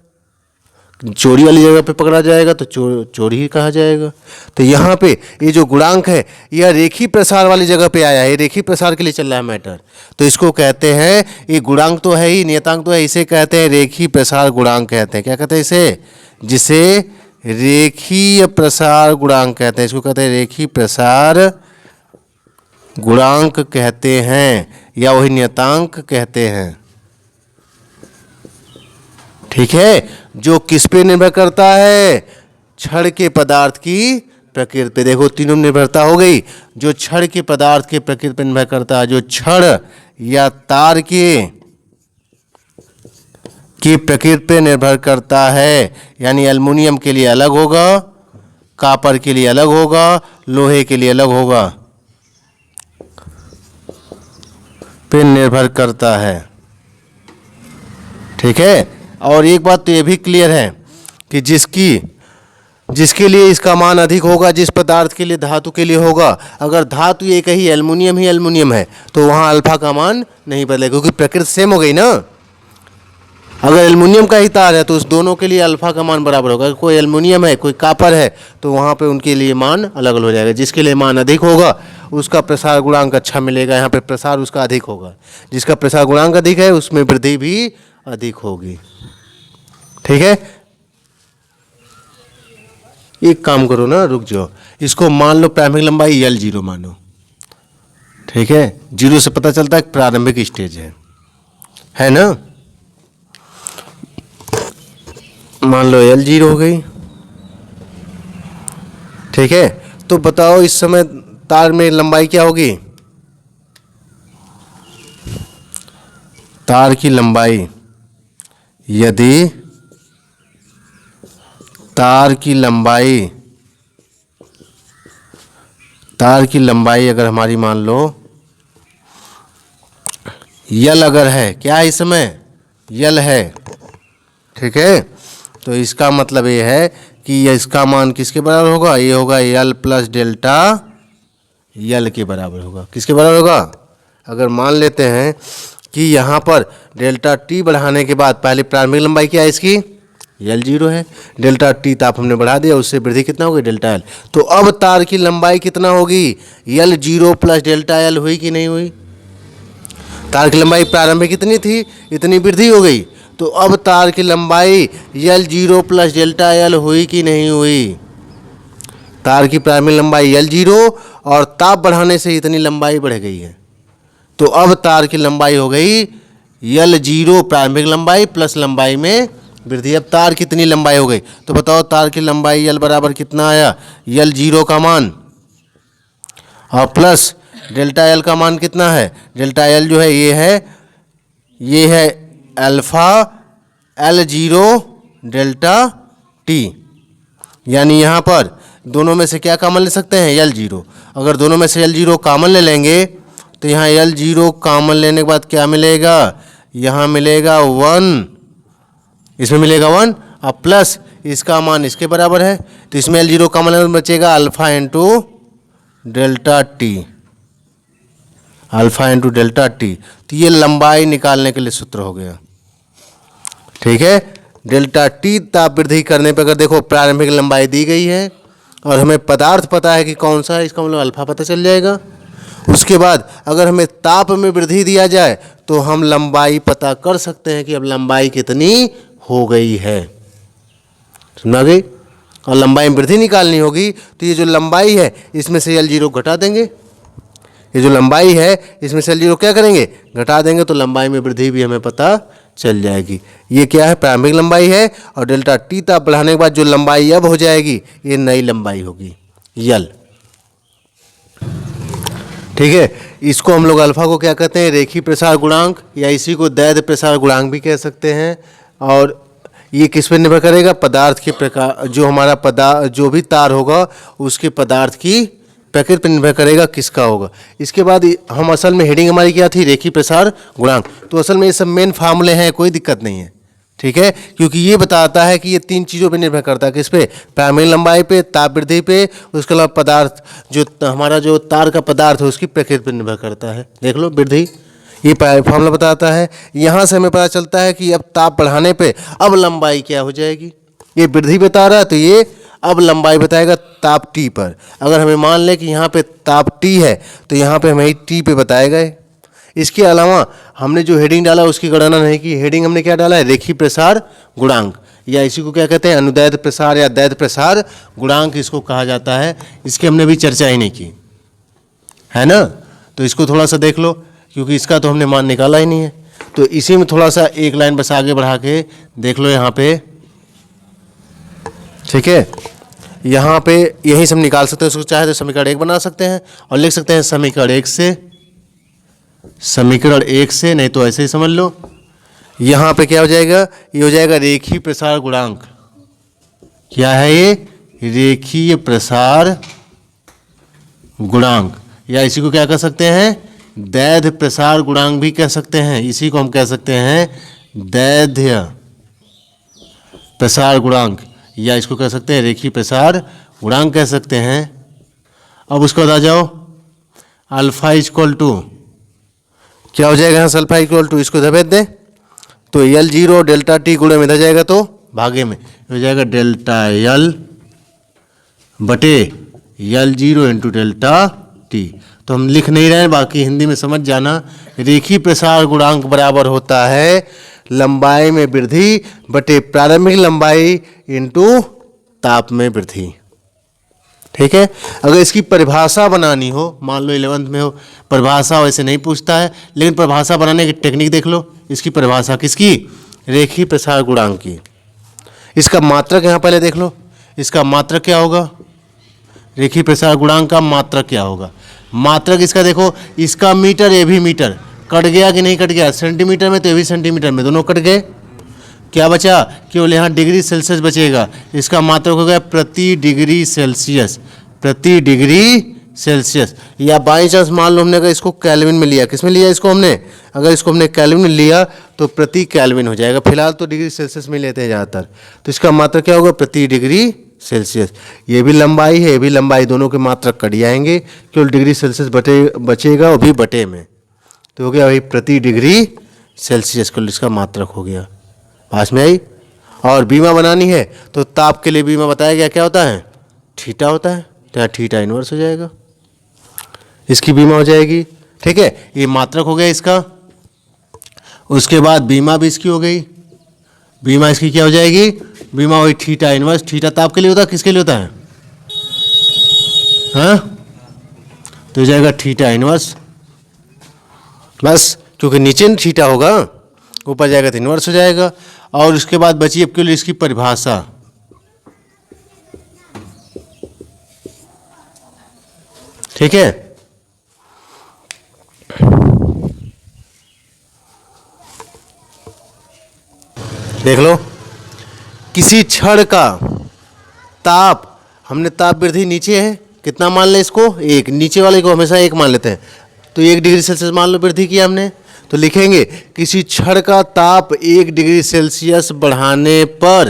Speaker 1: चोरी वाली जगह पे पकड़ा जाएगा तो चोरी ही कहा जाएगा। तो यहाँ पे ये जो गुणांक है यह रेखीय प्रसार वाली जगह पे आया है, रेखीय प्रसार के लिए चल रहा है मैटर, तो इसको कहते हैं, ये गुणांक तो है ही, नियतांक तो है, इसे कहते हैं रेखीय प्रसार गुणांक कहते हैं। क्या कहते हैं इसे, जिसे रेखीय प्रसार गुणांक कहते हैं, इसको कहते हैं रेखीय प्रसार गुणांक कहते हैं, या वही नियतांक कहते हैं, ठीक है। जो किस पे निर्भर करता है, छड़ के पदार्थ की प्रकृति पे। देखो तीनों निर्भरता हो गई। जो छड़ के पदार्थ के प्रकृति पे निर्भर करता है, जो छड़ या तार की प्रकृति पे निर्भर करता है, यानी एल्युमिनियम के लिए अलग होगा, कॉपर के लिए अलग होगा, लोहे के लिए अलग होगा, पे निर्भर करता है, ठीक है। और एक बात तो ये भी क्लियर है कि जिसकी जिसके लिए इसका मान अधिक होगा, जिस पदार्थ के लिए धातु के लिए होगा। अगर धातु एक ही एल्युमिनियम है तो वहाँ अल्फा का मान नहीं बदलेगा, क्योंकि प्रकृति सेम हो गई ना। अगर एल्युमिनियम का ही तार है तो उस दोनों के लिए अल्फा का मान बराबर होगा। अगर कोई एल्युमिनियम है, कोई कापर है, तो वहाँ पे उनके लिए मान अलग अलग हो जाएगा। जिसके लिए मान अधिक होगा उसका प्रसार गुणांक अच्छा मिलेगा, यहाँ पे प्रसार उसका अधिक होगा। जिसका प्रसार गुणांक अधिक है उसमें वृद्धि भी अधिक होगी। ठीक है, एक काम करो ना, रुक जाओ, इसको मान लो प्रारंभिक लंबाई L0 मानो। ठीक है, 0 से पता चलता है प्रारंभिक स्टेज है ना। मान लो L0 हो गई। ठीक है, तो बताओ इस समय तार में लंबाई क्या होगी? तार की लंबाई, यदि तार की लंबाई अगर हमारी मान लो L अगर है, क्या है इस समय L है। ठीक है, तो इसका मतलब ये है कि इसका मान किसके बराबर होगा? ये होगा L प्लस डेल्टा L के बराबर होगा। किसके बराबर होगा? अगर मान लेते हैं कि यहाँ पर डेल्टा T बढ़ाने के बाद पहले प्रारंभिक लंबाई क्या है इसकी? L0 है। डेल्टा T ताप हमने बढ़ा दिया, उससे वृद्धि कितना होगी? Delta L। तो अब तार की लंबाई कितना होगी? L0 प्लस डेल्टा L हुई कि नहीं हुई? तार की लंबाई प्रारंभिक कितनी थी, इतनी वृद्धि हो गई। तो अब तार की लंबाई L0 प्लस डेल्टा L हुई कि नहीं हुई? तार की प्रारंभिक लंबाई L0 और ताप बढ़ाने से इतनी लंबाई बढ़ गई है। तो अब तार की लंबाई हो गई L0 प्रारंभिक लंबाई प्लस लंबाई में वृद्धि। अब तार कितनी लंबाई हो गई? तो बताओ तार की लंबाई L बराबर कितना आया? L0 का मान और प्लस डेल्टा L का मान कितना है? डेल्टा L जो है ये है अल्फा L0 डेल्टा T। यानी यहाँ पर दोनों में से क्या कॉमन ले सकते हैं? L0। अगर दोनों में से L0 कॉमन ले लेंगे तो यहाँ L0 कॉमन लेने के बाद क्या मिलेगा? यहाँ मिलेगा 1, इसमें मिलेगा 1 और प्लस इसका मान इसके बराबर है, तो इसमें L0 कॉमन लेने में बचेगा alpha into delta T, alpha into delta T। तो ये लंबाई निकालने के लिए सूत्र हो गया। ठीक है, डेल्टा T ताप वृद्धि करने पर अगर देखो प्रारंभिक लंबाई दी गई है और हमें पदार्थ पता है कि कौन सा है, इसका मतलब अल्फा पता चल जाएगा। उसके बाद अगर हमें ताप में वृद्धि दिया जाए तो हम लंबाई पता कर सकते हैं कि अब लंबाई कितनी हो गई है। समझ गई? और लंबाई में वृद्धि निकालनी होगी तो ये जो लंबाई है इसमें से L0 घटा देंगे। ये जो लंबाई है इसमें से L0 क्या करेंगे? घटा देंगे, तो लंबाई में वृद्धि भी हमें पता चल जाएगी। ये क्या है? प्रारंभिक लंबाई है और डेल्टा T ताप बढ़ाने के बाद जो लंबाई अब हो जाएगी ये नई लंबाई होगी L। ठीक है, इसको हम लोग अल्फा को क्या कहते हैं? रेखीय प्रसार गुणांक, या इसी को दैर्ध्य प्रसार गुणांक भी कह सकते हैं। और ये किस पर निर्भर करेगा? पदार्थ के प्रकार, जो हमारा जो भी तार होगा उसके पदार्थ की प्रकृति पर निर्भर करेगा किसका होगा। इसके बाद हम असल में हेडिंग हमारी क्या थी? रेखीय प्रसार गुणांक। तो असल में ये सब मेन फार्मूले हैं, कोई दिक्कत नहीं है। ठीक है, क्योंकि ये बताता है कि ये 3 चीज़ों पे निर्भर करता है। किस पे? प्रारंभिक लंबाई पे, ताप वृद्धि पे, उसके अलावा पदार्थ, जो हमारा जो तार का पदार्थ है उसकी प्रकृति पर निर्भर करता है। देख लो वृद्धि, ये फार्मूला बताता है। यहाँ से हमें पता चलता है कि अब ताप बढ़ाने पे अब लंबाई क्या हो जाएगी। ये वृद्धि बता रहा है तो ये अब लंबाई बताएगा ताप T पर। अगर हमें मान लें कि यहाँ पे ताप T है तो यहाँ पे हमें T पे बताएगा। इसके अलावा हमने जो हेडिंग डाला उसकी गणना नहीं की। हेडिंग हमने क्या डाला है? रेखीय प्रसार गुणांक, या इसी को क्या कहते हैं? अनुदैर्ध्य प्रसार या दैर्ध्य प्रसार गुणांक इसको कहा जाता है। इसकी हमने भी चर्चा ही नहीं की है ना। तो इसको थोड़ा सा देख लो, क्योंकि इसका तो हमने मान निकाला ही नहीं है। तो इसी में थोड़ा सा एक लाइन बस आगे बढ़ा के देख लो यहाँ पे। ठीक है, यहाँ पे यही सब निकाल सकते हैं। उसको चाहे तो समीकरण 1 बना सकते हैं और लिख सकते हैं समीकरण 1 से, नहीं तो ऐसे ही समझ लो। यहाँ पे क्या हो जाएगा? ये हो जाएगा रेखीय प्रसार गुणांक। क्या है ये? रेखीय प्रसार गुणांक, या इसी को क्या कह सकते हैं? दैर्ध्य प्रसार गुणांक भी कह सकते हैं। इसी को हम कह सकते हैं दैर्ध्य प्रसार गुणांक, या इसको कह सकते हैं रेखीय प्रसार गुणांक कह सकते हैं। अब उसके बाद आ जाओ अल्फा इक्वल टू, क्या हो जाएगा यहाँ से अल्फा इक्वल टू, इसको इधर भेज दें तो L0 डेल्टा टी गुणे में इधर जाएगा तो भागे में हो जाएगा डेल्टा L बटे L0 इंटू डेल्टा टी। तो हम लिख नहीं रहे हैं, बाकी हिंदी में समझ जाना। रेखीय प्रसार गुणांक बराबर होता है लंबाई में वृद्धि बटे प्रारंभिक लंबाई इंटू ताप में वृद्धि। ठीक है, अगर इसकी परिभाषा बनानी हो, मान लो 11th में हो, परिभाषा वैसे नहीं पूछता है, लेकिन परिभाषा बनाने की टेक्निक देख लो। इसकी परिभाषा किसकी, रेखीय प्रसार गुणांक की। इसका मात्रक यहाँ पहले देख लो, इसका मात्रक क्या होगा, रेखीय प्रसार गुणांक का मात्रक क्या होगा। मात्रक इसका देखो, इसका मीटर ये भी मीटर, कट गया कि नहीं कट गया, सेंटीमीटर में तो ये भी सेंटीमीटर में, दोनों कट गए। क्या बचा, केवल यहाँ डिग्री सेल्सियस बचेगा। इसका मात्रक हो गया प्रति डिग्री सेल्सियस, प्रति डिग्री सेल्सियस। या बाई चांस मान लो हमने अगर इसको केल्विन में लिया, किस में लिया इसको हमने, अगर इसको हमने केल्विन में लिया तो प्रति केल्विन हो जाएगा। फिलहाल तो डिग्री सेल्सियस में लेते हैं ज़्यादातर, तो इसका मात्रक क्या होगा, प्रति डिग्री सेल्सियस। ये भी लंबाई है, ये भी लंबाई, दोनों के मात्रक कट जाएंगे, केवल डिग्री सेल्सियस बचेगा, वो भी बटे में। तो हो गया भाई प्रति डिग्री सेल्सियस, केवल इसका मात्रक हो गया। पास में आई। और बीमा बनानी है तो ताप के लिए बीमा बताया गया क्या होता है, थीटा होता है, तो थीटा इनवर्स हो जाएगा, इसकी बीमा हो जाएगी। ठीक है, ये मात्रक हो गया इसका। उसके बाद बीमा भी इसकी हो गई, बीमा इसकी क्या हो जाएगी, बीमा वही थीटा इनवर्स। थीटा ताप के लिए होता है, किसके लिए होता है, हाँ, तो हो जाएगा थीटा इनवर्स। बस, क्योंकि नीचे थीटा होगा, ऊपर जाएगा तो इनवर्स हो जाएगा। और उसके बाद बची अब के लिए इसकी परिभाषा। ठीक है, देख लो, किसी क्षण का ताप, हमने ताप वृद्धि नीचे है, कितना मान लें इसको, एक, नीचे वाले को हमेशा एक मान लेते हैं, तो 1 डिग्री सेल्सियस मान लो वृद्धि किया हमने, तो लिखेंगे किसी क्षण का ताप 1 डिग्री सेल्सियस बढ़ाने पर,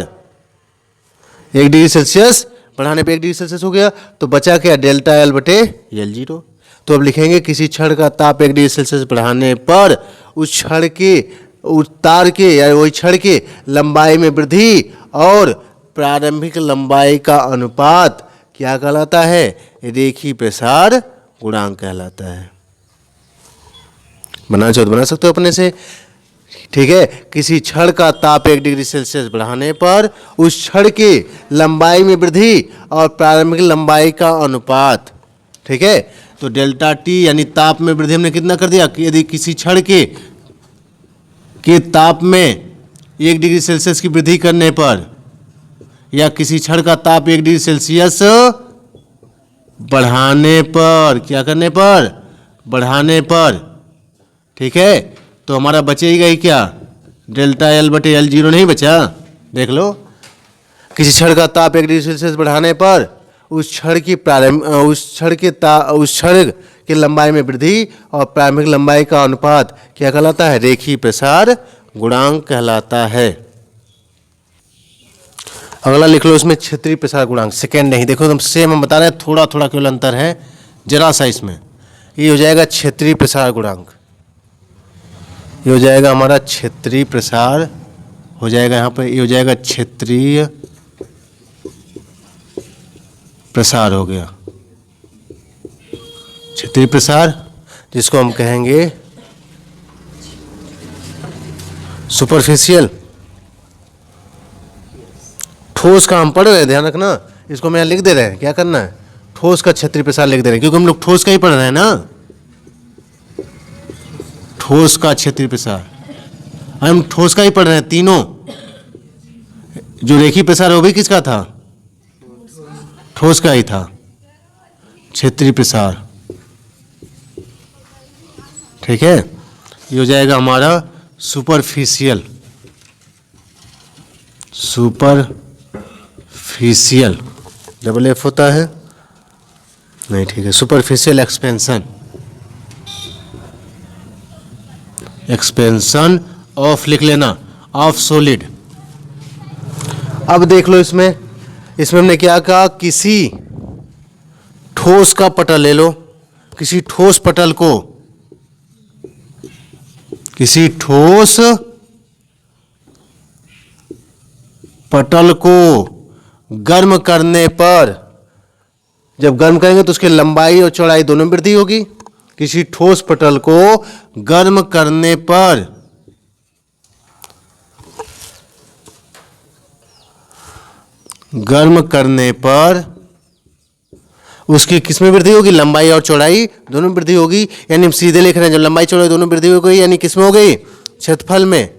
Speaker 1: 1 डिग्री सेल्सियस बढ़ाने पर 1 डिग्री सेल्सियस हो गया, तो बचा क्या, डेल्टा एल बटे L0। तो अब लिखेंगे किसी क्षण का ताप 1 डिग्री सेल्सियस बढ़ाने पर उस क्षण के, उस तार के या वही क्षण के लंबाई में वृद्धि और प्रारंभिक लंबाई का अनुपात क्या कहलाता है, रेखीय प्रसार गुणांक कहलाता है। बनाना चाहो तो बना सकते हो अपने से। ठीक है, किसी क्षण का ताप 1 डिग्री सेल्सियस बढ़ाने पर उस क्षण के लंबाई में वृद्धि और प्रारंभिक लंबाई का अनुपात। ठीक है, तो डेल्टा टी यानी ताप में वृद्धि हमने कितना कर दिया कि यदि किसी क्षण के ताप में 1 डिग्री सेल्सियस की वृद्धि करने पर या किसी क्षण का ताप 1 डिग्री सेल्सियस बढ़ाने पर, क्या करने पर, बढ़ाने पर। ठीक है, तो हमारा बचेगा ही क्या, डेल्टा एल बटे L0 नहीं बचा। देख लो, किसी क्षण का ताप 1 डिग्री सेल्सियस बढ़ाने पर उस क्षण की उस क्षण की लंबाई में वृद्धि और प्रारंभिक लंबाई का अनुपात क्या कहलाता है, रेखीय प्रसार गुणांक कहलाता है। अगला लिख लो इसमें क्षेत्रीय प्रसार गुणांक, सेकेंड नहीं, देखो तुम सेम हम बता रहे हैं, थोड़ा थोड़ा केवल अंतर है जरा सा इसमें। ये हो जाएगा क्षेत्रीय प्रसार गुणांक, ये हो जाएगा हमारा क्षेत्रीय प्रसार हो जाएगा यहाँ पर, ये हो जाएगा क्षेत्रीय प्रसार हो गया, क्षेत्रीय प्रसार, जिसको हम कहेंगे सुपरफिशियल। ठोस का हम पढ़ रहे हैं, ध्यान रखना, इसको हम यहाँ लिख दे रहे हैं, क्या करना है, ठोस का क्षेत्रीय प्रसार लिख दे रहे हैं, क्योंकि हम लोग ठोस का ही पढ़ रहे हैं ना, ठोस का क्षेत्रीय प्रसार, हम ठोस का ही पढ़ रहे हैं। तीनों जो रेखीय प्रसार वो भी किसका था, ठोस का ही था, क्षेत्रीय प्रसार। ठीक है, ये हो जाएगा हमारा सुपरफिशियल, सुपरफिशियल डबल एफ होता है नहीं, ठीक है, सुपरफिशियल एक्सपेंशन, एक्सपेंशन ऑफ लिख लेना, ऑफ सॉलिड। अब देख लो इसमें इसमें हमने क्या कहा, किसी ठोस का पटल ले लो, किसी ठोस पटल को, किसी ठोस पटल को गर्म करने पर, जब गर्म करेंगे तो उसकी लंबाई और चौड़ाई दोनों में वृद्धि होगी। किसी ठोस पटल को गर्म करने पर उसकी किसमें वृद्धि होगी, लंबाई और चौड़ाई दोनों में वृद्धि होगी। यानी हम सीधे लिख रहे हैं, जब लंबाई चौड़ाई दोनों में वृद्धि हो गई, यानी किसमें हो गई, क्षेत्रफल में।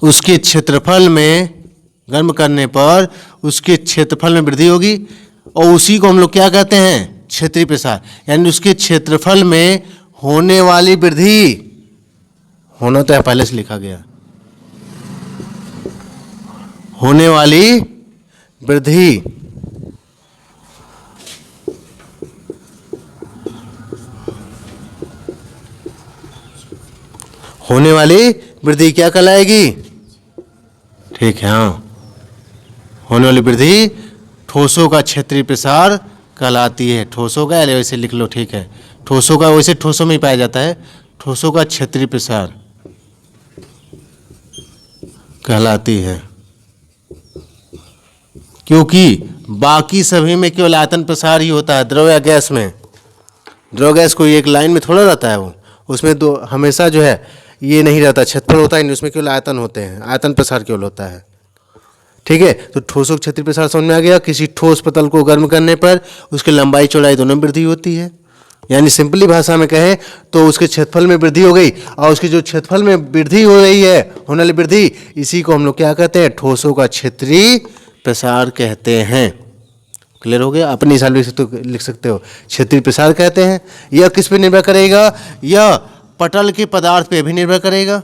Speaker 1: उसके क्षेत्रफल में गर्म करने पर उसके क्षेत्रफल में वृद्धि होगी, और उसी को हम लोग क्या कहते हैं, क्षेत्रीय प्रसार। यानी उसके क्षेत्रफल में होने वाली वृद्धि, होना तो पहले से लिखा गया, होने वाली वृद्धि होने वाली वृद्धि क्या कहलाएगी, ठीक है, हाँ, होने वाली वृद्धि ठोसों का क्षेत्रीय प्रसार कहलाती है। ठोसों का, या वैसे लिख लो, ठीक है, ठोसों का, वैसे ठोसों में ही पाया जाता है, ठोसों का क्षेत्रीय प्रसार कहलाती है। क्योंकि बाकी सभी में केवल आयतन प्रसार ही होता है, द्रव या गैस में। द्रव गैस कोई एक लाइन में थोड़ा रहता है, वो उसमें दो हमेशा जो है ये नहीं रहता, क्षेत्रफल होता है नहीं, उसमें केवल आयतन होते हैं, आयतन प्रसार केवल होता है। ठीक है, तो ठोसों का क्षेत्रीय प्रसार समझ में आ गया। किसी ठोस पतल को गर्म करने पर उसकी लंबाई चौड़ाई दोनों में वृद्धि होती है। यानी सिंपली भाषा में कहें तो उसके क्षेत्रफल में वृद्धि हो गई, और उसकी जो क्षेत्रफल में वृद्धि हो रही है, होने वाली वृद्धि, इसी को हम लोग क्या कहते हैं, ठोसों का क्षेत्रीय प्रसार कहते हैं। क्लियर हो गया? अपनी हिसाब लिख सकते हो, क्षेत्रीय प्रसार कहते हैं। यह किस पे निर्भर करेगा, यह पटल के पदार्थ पे भी निर्भर करेगा।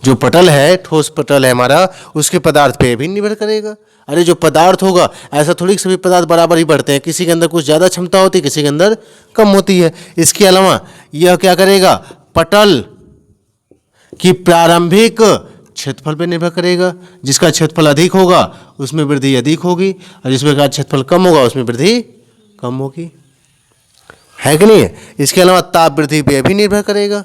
Speaker 1: जो पटल है, ठोस पटल है हमारा, उसके पदार्थ पे भी निर्भर करेगा। अरे जो पदार्थ होगा, ऐसा थोड़ी सभी पदार्थ बराबर ही बढ़ते हैं, किसी के अंदर कुछ ज़्यादा क्षमता होती है, किसी के अंदर कम होती है। इसके अलावा यह क्या करेगा, पटल की प्रारंभिक क्षेत्रफल पे निर्भर करेगा। जिसका क्षेत्रफल अधिक होगा उसमें वृद्धि अधिक होगी, और जिसमें का क्षेत्रफल कम होगा उसमें वृद्धि कम होगी, है कि नहीं है? इसके अलावा ताप वृद्धि पे भी निर्भर करेगा।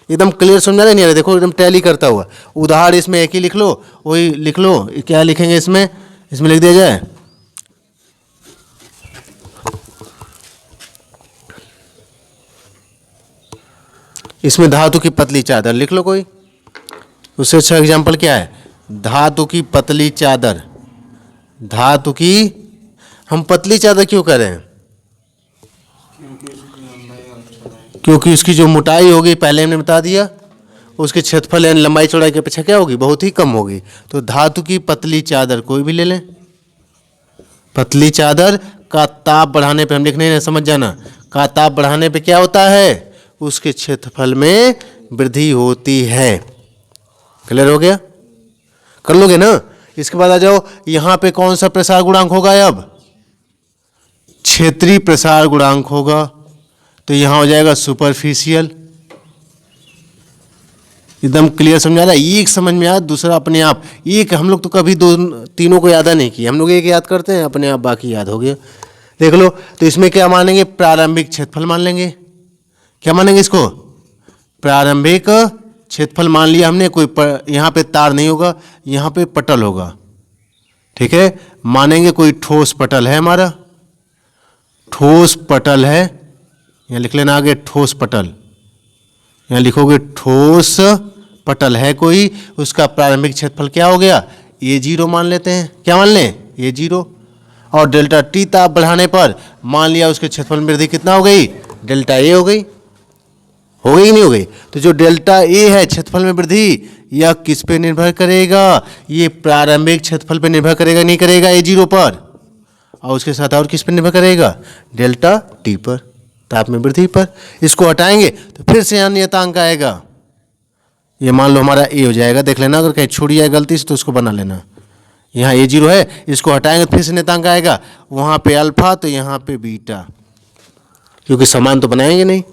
Speaker 1: एकदम क्लियर समझा नहीं आ रहा? देखो एकदम टैली करता हुआ उदाहरण इसमें एक ही लिख लो, वही लिख लो। क्या लिखेंगे इसमें लिख दिया जाए, इसमें धातु की पतली चादर लिख लो कोई। उससे अच्छा एग्जाम्पल क्या है, धातु की पतली चादर। धातु की, हम पतली चादर क्यों कर रहे हैं, क्योंकि उसकी जो मोटाई होगी पहले हमने बता दिया, उसके क्षेत्रफल यानी लंबाई चौड़ाई की अपेक्षा क्या होगी, बहुत ही कम होगी। तो धातु की पतली चादर कोई भी ले लें। पतली चादर का ताप बढ़ाने पे, हम लिखने हैं समझ जाना, का ताप बढ़ाने पे क्या होता है, उसके क्षेत्रफल में वृद्धि होती है। क्लियर हो गया? कर लोगे ना? इसके बाद आ जाओ, यहां पे कौन सा प्रसार गुणांक होगा, अब क्षेत्रीय प्रसार गुणांक होगा। तो यहां हो जाएगा सुपरफिशियल। एकदम क्लियर समझा रहा है? एक समझ में आया, दूसरा अपने आप। एक हम लोग तो कभी दो तीनों को याद नहीं किया, हम लोग एक याद करते हैं, अपने आप बाकी याद हो गया। देख लो, तो इसमें क्या मानेंगे, प्रारंभिक क्षेत्रफल मान लेंगे। क्या मानेंगे इसको, प्रारंभिक क्षेत्रफल मान लिया हमने। कोई यहाँ पे तार नहीं होगा, यहाँ पे पटल होगा, ठीक है। मानेंगे कोई ठोस पटल है हमारा, ठोस पटल है, यहाँ लिख लेना आगे ठोस पटल, यहाँ लिखोगे ठोस पटल है कोई, उसका प्रारंभिक क्षेत्रफल क्या हो गया, A0 मान लेते हैं। क्या मान लें, A0। और डेल्टा टी ताप बढ़ाने पर मान लिया उसके क्षेत्रफल में वृद्धि कितना हो गई, डेल्टा ए हो गई। हो गई नहीं हो गई? तो जो डेल्टा ए है क्षेत्रफल में वृद्धि, यह किस पे निर्भर करेगा, ये प्रारंभिक क्षेत्रफल पे निर्भर करेगा, नहीं करेगा A0 पर। और उसके साथ और किस पे निर्भर करेगा, डेल्टा टी पर, ताप में वृद्धि पर। इसको हटाएंगे तो फिर से यहाँ नियतांक आएगा। ये मान लो हमारा ए हो जाएगा, देख लेना, अगर कहीं छूट जाए गलती से तो उसको बना लेना। यहाँ A0 है, इसको हटाएंगे तो फिर से नियतांक आएगा, वहाँ पे अल्फा तो यहाँ पे बीटा, क्योंकि समान तो बनाएंगे नहीं।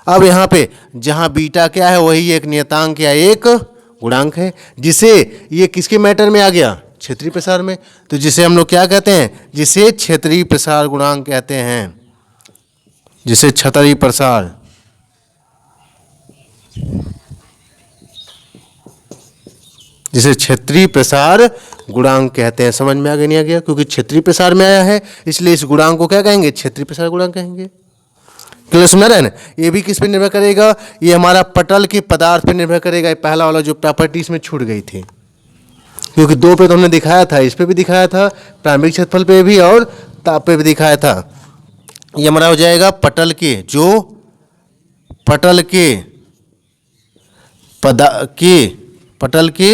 Speaker 1: अब यहाँ पे जहाँ बीटा क्या है वही एक नियतांक या एक गुणांक है, जिसे ये किसके मैटर में आ गया, क्षेत्रीय प्रसार में। तो जिसे हम लोग क्या कहते हैं, जिसे क्षेत्रीय प्रसार गुणांक कहते हैं, जिसे क्षेत्रीय प्रसार जिसे क्षेत्रीय प्रसार गुणांक कहते हैं। समझ में आ गया नहीं आ गया? क्योंकि क्षेत्रीय प्रसार में आया है, इसलिए इस गुणांक को क्या कहेंगे, क्षेत्रीय प्रसार गुणांक कहेंगे। क्लियर समझ रहे हैं ना? ये भी किस पे निर्भर करेगा, ये हमारा पटल के पदार्थ पे निर्भर करेगा। ये पहला वाला जो प्रॉपर्टी इसमें छूट गई थी, क्योंकि दो पे तो हमने दिखाया था, इस पे भी दिखाया था, प्रारंभिक क्षेत्रफल पे भी और ताप पे भी दिखाया था। ये हमारा हो जाएगा पटल के, जो पटल के पटल के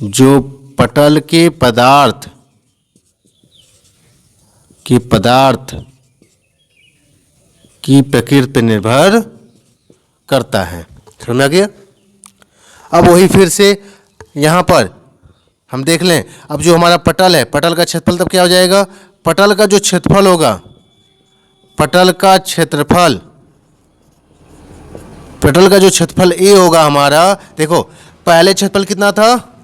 Speaker 1: जो पटल के पदार्थ की प्रकृति पर निर्भर करता है। समझ में आ गया? अब वही फिर से यहाँ पर हम देख लें। अब जो हमारा पटल है, पटल का क्षेत्रफल तब क्या हो जाएगा, पटल का जो क्षेत्रफल होगा, पटल का जो क्षेत्रफल ए होगा हमारा, देखो पहले क्षेत्रफल कितना था,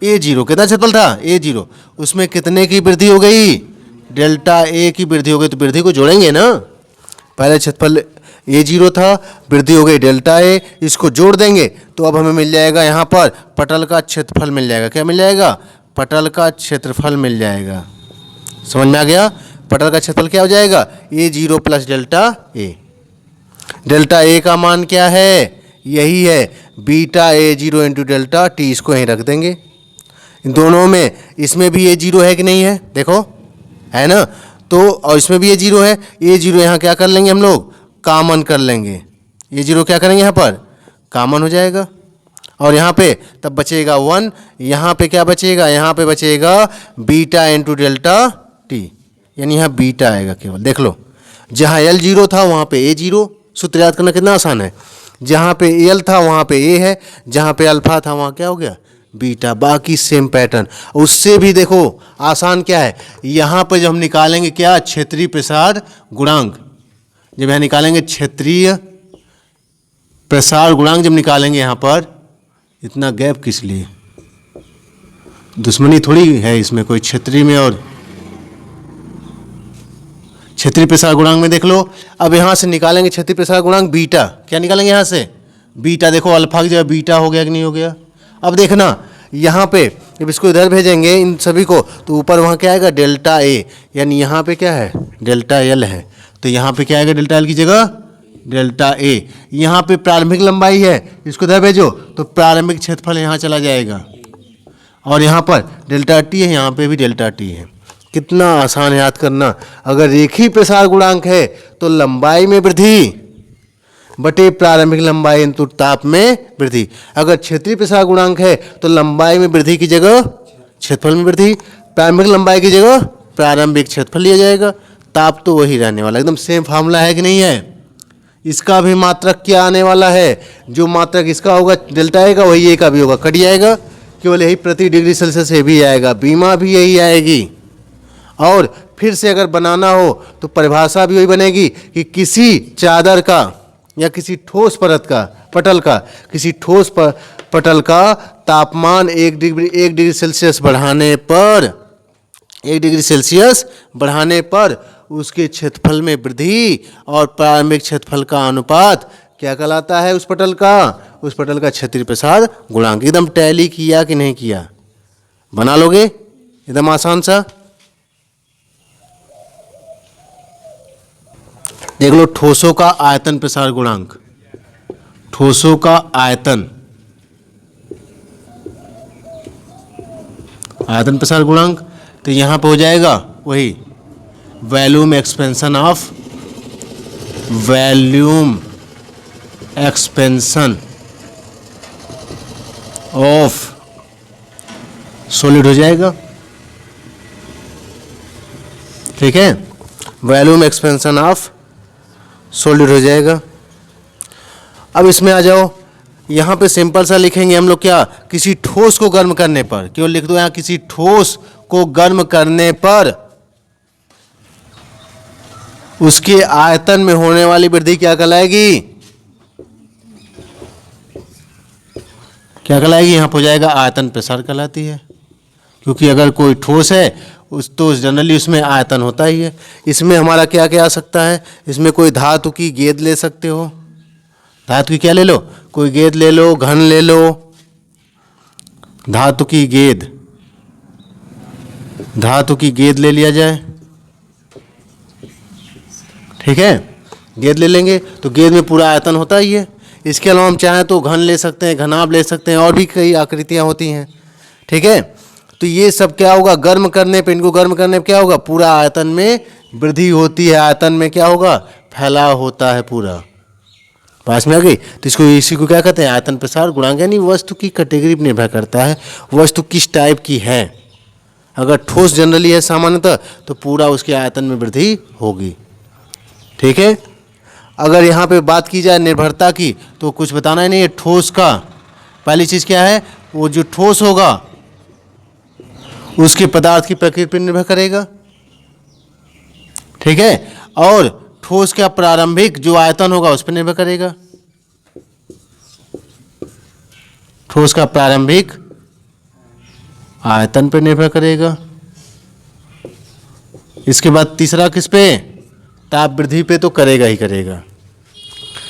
Speaker 1: A0, कितना क्षेत्रफल था, A0, उसमें कितने की वृद्धि हो गई, डेल्टा ए की वृद्धि हो गई। तो वृद्धि को जोड़ेंगे ना, पहले क्षेत्रफल A0 था, वृद्धि हो गई डेल्टा ए, इसको जोड़ देंगे तो अब हमें मिल जाएगा यहाँ पर पटल का क्षेत्रफल मिल जाएगा। क्या मिल जाएगा, पटल का क्षेत्रफल मिल जाएगा। समझ में आ गया? पटल का क्षेत्रफल क्या हो जाएगा, A0 plus delta A. Delta A का मान क्या है, यही है beta A0 into delta T, इसको यहीं रख देंगे। इन दोनों में, इसमें भी A0 है कि नहीं है, देखो है ना, तो और इसमें भी A0 है। A0 यहाँ क्या कर लेंगे हम लोग, कॉमन कर लेंगे। A0 क्या करेंगे यहाँ पर, कॉमन हो जाएगा, और यहाँ पे तब बचेगा 1, यहाँ पे क्या बचेगा, यहाँ पे बचेगा बीटा इंटू डेल्टा टी, यानी यहाँ बीटा आएगा केवल। देख लो, जहाँ L0 था वहाँ पे A0, सूत्र याद करना कितना आसान है। जहाँ पे L था वहाँ पे A है, जहाँ पे अल्फा था वहाँ क्या हो गया, बीटा। बाकी सेम पैटर्न। उससे भी देखो आसान क्या है, यहाँ पर जब हम निकालेंगे क्या, क्षेत्रीय प्रसार गुणांक, जब यहाँ निकालेंगे क्षेत्रीय प्रसार गुणांक, जब निकालेंगे यहाँ पर, इतना गैप किस लिए, दुश्मनी थोड़ी है इसमें कोई क्षेत्रीय में और क्षेत्रीय प्रसार गुणांक में। देख लो, अब यहाँ से निकालेंगे क्षेत्रीय प्रसार गुणांक बीटा, क्या निकालेंगे यहाँ से, बीटा। देखो अल्फा की जगह बीटा हो गया कि नहीं हो गया। अब देखना यहाँ पे जब इसको इधर भेजेंगे इन सभी को, तो ऊपर वहाँ क्या आएगा, डेल्टा ए, यानी यहाँ पे क्या है, डेल्टा एल है, तो यहाँ पे क्या आएगा, डेल्टा एल की जगह डेल्टा ए। यहाँ पे प्रारंभिक लंबाई है, इसको इधर भेजो तो प्रारंभिक क्षेत्रफल यहाँ चला जाएगा, और यहाँ पर डेल्टा टी है, यहाँ पे भी डेल्टा टी है। कितना आसान है याद करना। अगर रेखीय प्रसार गुणांक है तो लंबाई में वृद्धि बटे प्रारंभिक लंबाई इंटू ताप में वृद्धि। अगर क्षेत्रीय प्रसार गुणांक है तो लंबाई में वृद्धि की जगह क्षेत्रफल में वृद्धि, प्रारंभिक लंबाई की जगह प्रारंभिक क्षेत्रफल लिया जाएगा, ताप तो वही रहने वाला। एकदम सेम फार्मूला है कि नहीं है। इसका भी मात्रक क्या आने वाला है, जो मात्रक इसका होगा डेल्टा ए का, वही ए का भी होगा, कट जाएगा, केवल यही प्रति डिग्री सेल्सियस ये भी आएगा, बीमा भी यही आएगी। और फिर से अगर बनाना हो तो परिभाषा भी वही बनेगी कि किसी चादर का या किसी ठोस परत का, पटल का, किसी ठोस पटल का तापमान 1 डिग्री सेल्सियस बढ़ाने पर, 1 डिग्री सेल्सियस बढ़ाने पर उसके क्षेत्रफल में वृद्धि और प्रारंभिक क्षेत्रफल का अनुपात क्या कहलाता है, उस पटल का क्षेत्रीय प्रसार गुणांक। एकदम टैली किया कि नहीं किया, बना लोगे, एकदम आसान सा। देख लो, ठोसों का आयतन प्रसार गुणांक, ठोसों का आयतन प्रसार गुणांक, तो यहां पे हो जाएगा वही वॉल्यूम एक्सपेंशन ऑफ सॉलिड हो जाएगा। ठीक है, वॉल्यूम एक्सपेंशन ऑफ सॉलिड हो जाएगा। अब इसमें आ जाओ, यहाँ पे सिंपल सा लिखेंगे हम लोग क्या, किसी ठोस को गर्म करने पर, केवल लिख दो यहाँ, किसी ठोस को गर्म करने पर उसके आयतन में होने वाली वृद्धि क्या कहलाएगी? क्या कहलाएगी? यहाँ पर हो जाएगा आयतन प्रसार कहलाती है, क्योंकि अगर कोई ठोस है तो जनरली उसमें आयतन होता ही है। इसमें हमारा क्या क्या आ सकता है? इसमें कोई धातु की गेंद ले सकते हो, धातु की क्या ले लो, कोई गेंद ले लो, घन ले लो, धातु की गेंद, धातु की गेंद ले लिया जाए, ठीक है, गेंद ले लेंगे तो गेंद में पूरा आयतन होता ही है। इसके अलावा हम चाहें तो घन ले सकते हैं, घनाभ ले सकते हैं, और भी कई आकृतियां होती हैं, ठीक है। तो ये सब क्या होगा, गर्म करने पे, इनको गर्म करने पे क्या होगा, पूरा आयतन में वृद्धि होती है, आयतन में क्या होगा, फैलाव होता है पूरा। पास में आ गई? तो इसको, इसी को क्या कहते हैं, आयतन प्रसार गुणांक। यानी वस्तु की कैटेगरी पर निर्भर करता है, वस्तु किस टाइप की है। अगर ठोस जनरली है सामान्यतः तो पूरा उसके आयतन में वृद्धि होगी, ठीक है। अगर यहाँ पे बात की जाए निर्भरता की तो कुछ बताना ही नहीं है। ठोस का पहली चीज़ क्या है, वो जो ठोस होगा उसके पदार्थ की प्रकृति पर निर्भर करेगा, ठीक है, और ठोस का प्रारंभिक जो आयतन होगा उस पर निर्भर करेगा, ठोस का प्रारंभिक आयतन पर निर्भर करेगा। इसके बाद तीसरा किस पे, ताप वृद्धि पे तो करेगा ही करेगा।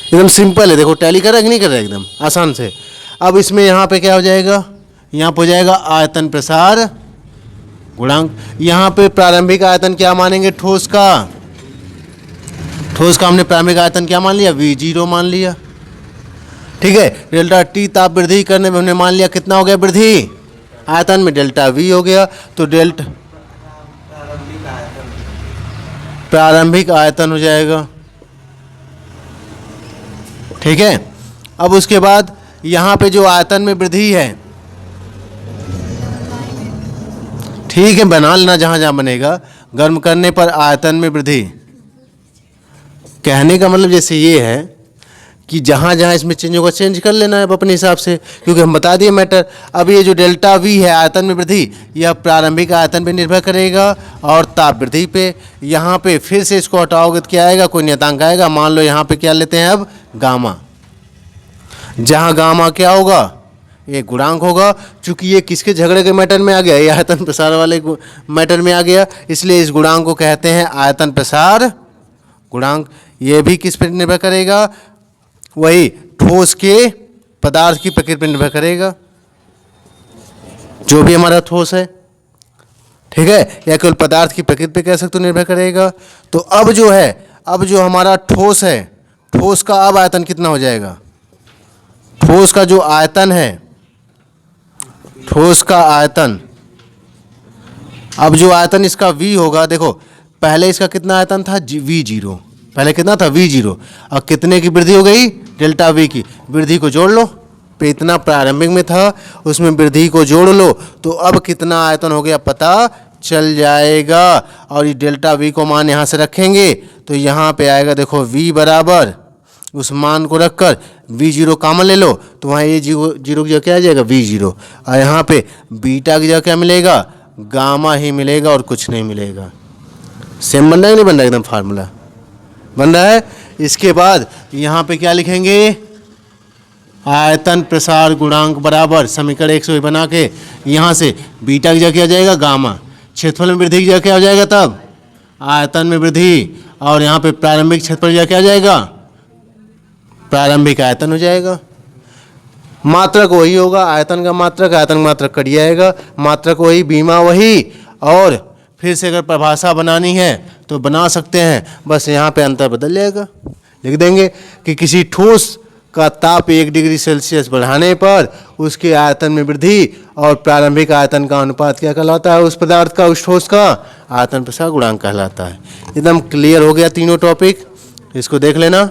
Speaker 1: एकदम सिंपल है, देखो टैली कर रहा है कि नहीं कर रहा है, एकदम आसान से। अब इसमें यहाँ पे क्या हो जाएगा, यहाँ पे हो जाएगा आयतन प्रसार गुणांक। यहाँ पे प्रारंभिक आयतन क्या मानेंगे, ठोस का, ठोस का हमने प्रारंभिक आयतन क्या मान लिया, V0 मान लिया, ठीक है। डेल्टा टी ताप वृद्धि करने में हमने मान लिया कितना हो गया वृद्धि, आयतन में डेल्टा V हो गया, तो डेल्टा प्रारंभिक आयतन हो जाएगा, ठीक है। अब उसके बाद यहाँ पे जो आयतन में वृद्धि है, ठीक है, बना लेना जहाँ जहाँ बनेगा, गर्म करने पर आयतन में वृद्धि। कहने का मतलब जैसे ये है कि जहाँ जहाँ इसमें चेंज होगा चेंज कर लेना है अपने हिसाब से, क्योंकि हम बता दिए मैटर। अब ये जो डेल्टा V है आयतन में वृद्धि, यह प्रारंभिक आयतन पे निर्भर करेगा और ताप वृद्धि पे। यहाँ पे फिर से इसको हटाओगे तो क्या आएगा, कोई नियतांक आएगा। मान लो यहाँ पे क्या लेते हैं अब, गामा, जहाँ गामा क्या होगा, ये गुणांक होगा। चूंकि ये किसके झगड़े के मैटर में आ गया, ये आयतन प्रसार वाले मैटर में आ गया, इसलिए इस गुणांक को कहते हैं आयतन प्रसार गुणांक। ये भी किस पर निर्भर करेगा, वही ठोस के पदार्थ की प्रकृति पर निर्भर करेगा, जो भी हमारा ठोस है, ठीक है, या केवल पदार्थ की प्रकृति पे कह सकते हो निर्भर करेगा। तो अब जो है, अब जो हमारा ठोस है, ठोस का अब आयतन कितना हो जाएगा, ठोस का जो आयतन है, ठोस का आयतन, अब जो आयतन इसका V होगा, देखो पहले इसका कितना आयतन था, V0, पहले कितना था V0, और कितने की वृद्धि हो गई, डेल्टा V की। वृद्धि को जोड़ लो, पे इतना प्रारंभिक में था, उसमें वृद्धि को जोड़ लो, तो अब कितना आयतन हो गया पता चल जाएगा। और ये डेल्टा V को मान यहाँ से रखेंगे तो यहाँ पे आएगा, देखो V बराबर, उस मान को रखकर V0 कॉमन ले लो तो वहाँ ये जीरो की जगह क्या आ जाएगा, V0, और यहाँ पे बीटा की जगह क्या मिलेगा, गामा ही मिलेगा और कुछ नहीं मिलेगा। सेम बन रहा है नहीं बन रहा, एकदम फार्मूला बन रहा है। इसके बाद यहाँ पे क्या लिखेंगे, आयतन प्रसार गुणांक बराबर समीकरण 100 बना के यहाँ से बीटा की जगह क्या आ जाएगा, गामा। क्षेत्रफल में वृद्धि की जगह क्या हो जाएगा, तब आयतन में वृद्धि, और यहाँ पे प्रारंभिक क्षेत्रफल की जगह क्या आ जाएगा, प्रारंभिक आयतन हो जाएगा। मात्रक वही होगा, आयतन का मात्रक, आयतन का मात्रक कट जाएगा, मात्रक वही, बीमा वही। और फिर से अगर परिभाषा बनानी है तो बना सकते हैं, बस यहाँ पे अंतर बदल जाएगा। लिख देंगे कि किसी ठोस का ताप 1 डिग्री सेल्सियस बढ़ाने पर उसके आयतन में वृद्धि और प्रारंभिक आयतन का अनुपात क्या कहलाता है, उस पदार्थ का, उस ठोस का, आयतन प्रसार गुणांक कहलाता है। एकदम क्लियर हो गया तीनों टॉपिक, इसको देख लेना।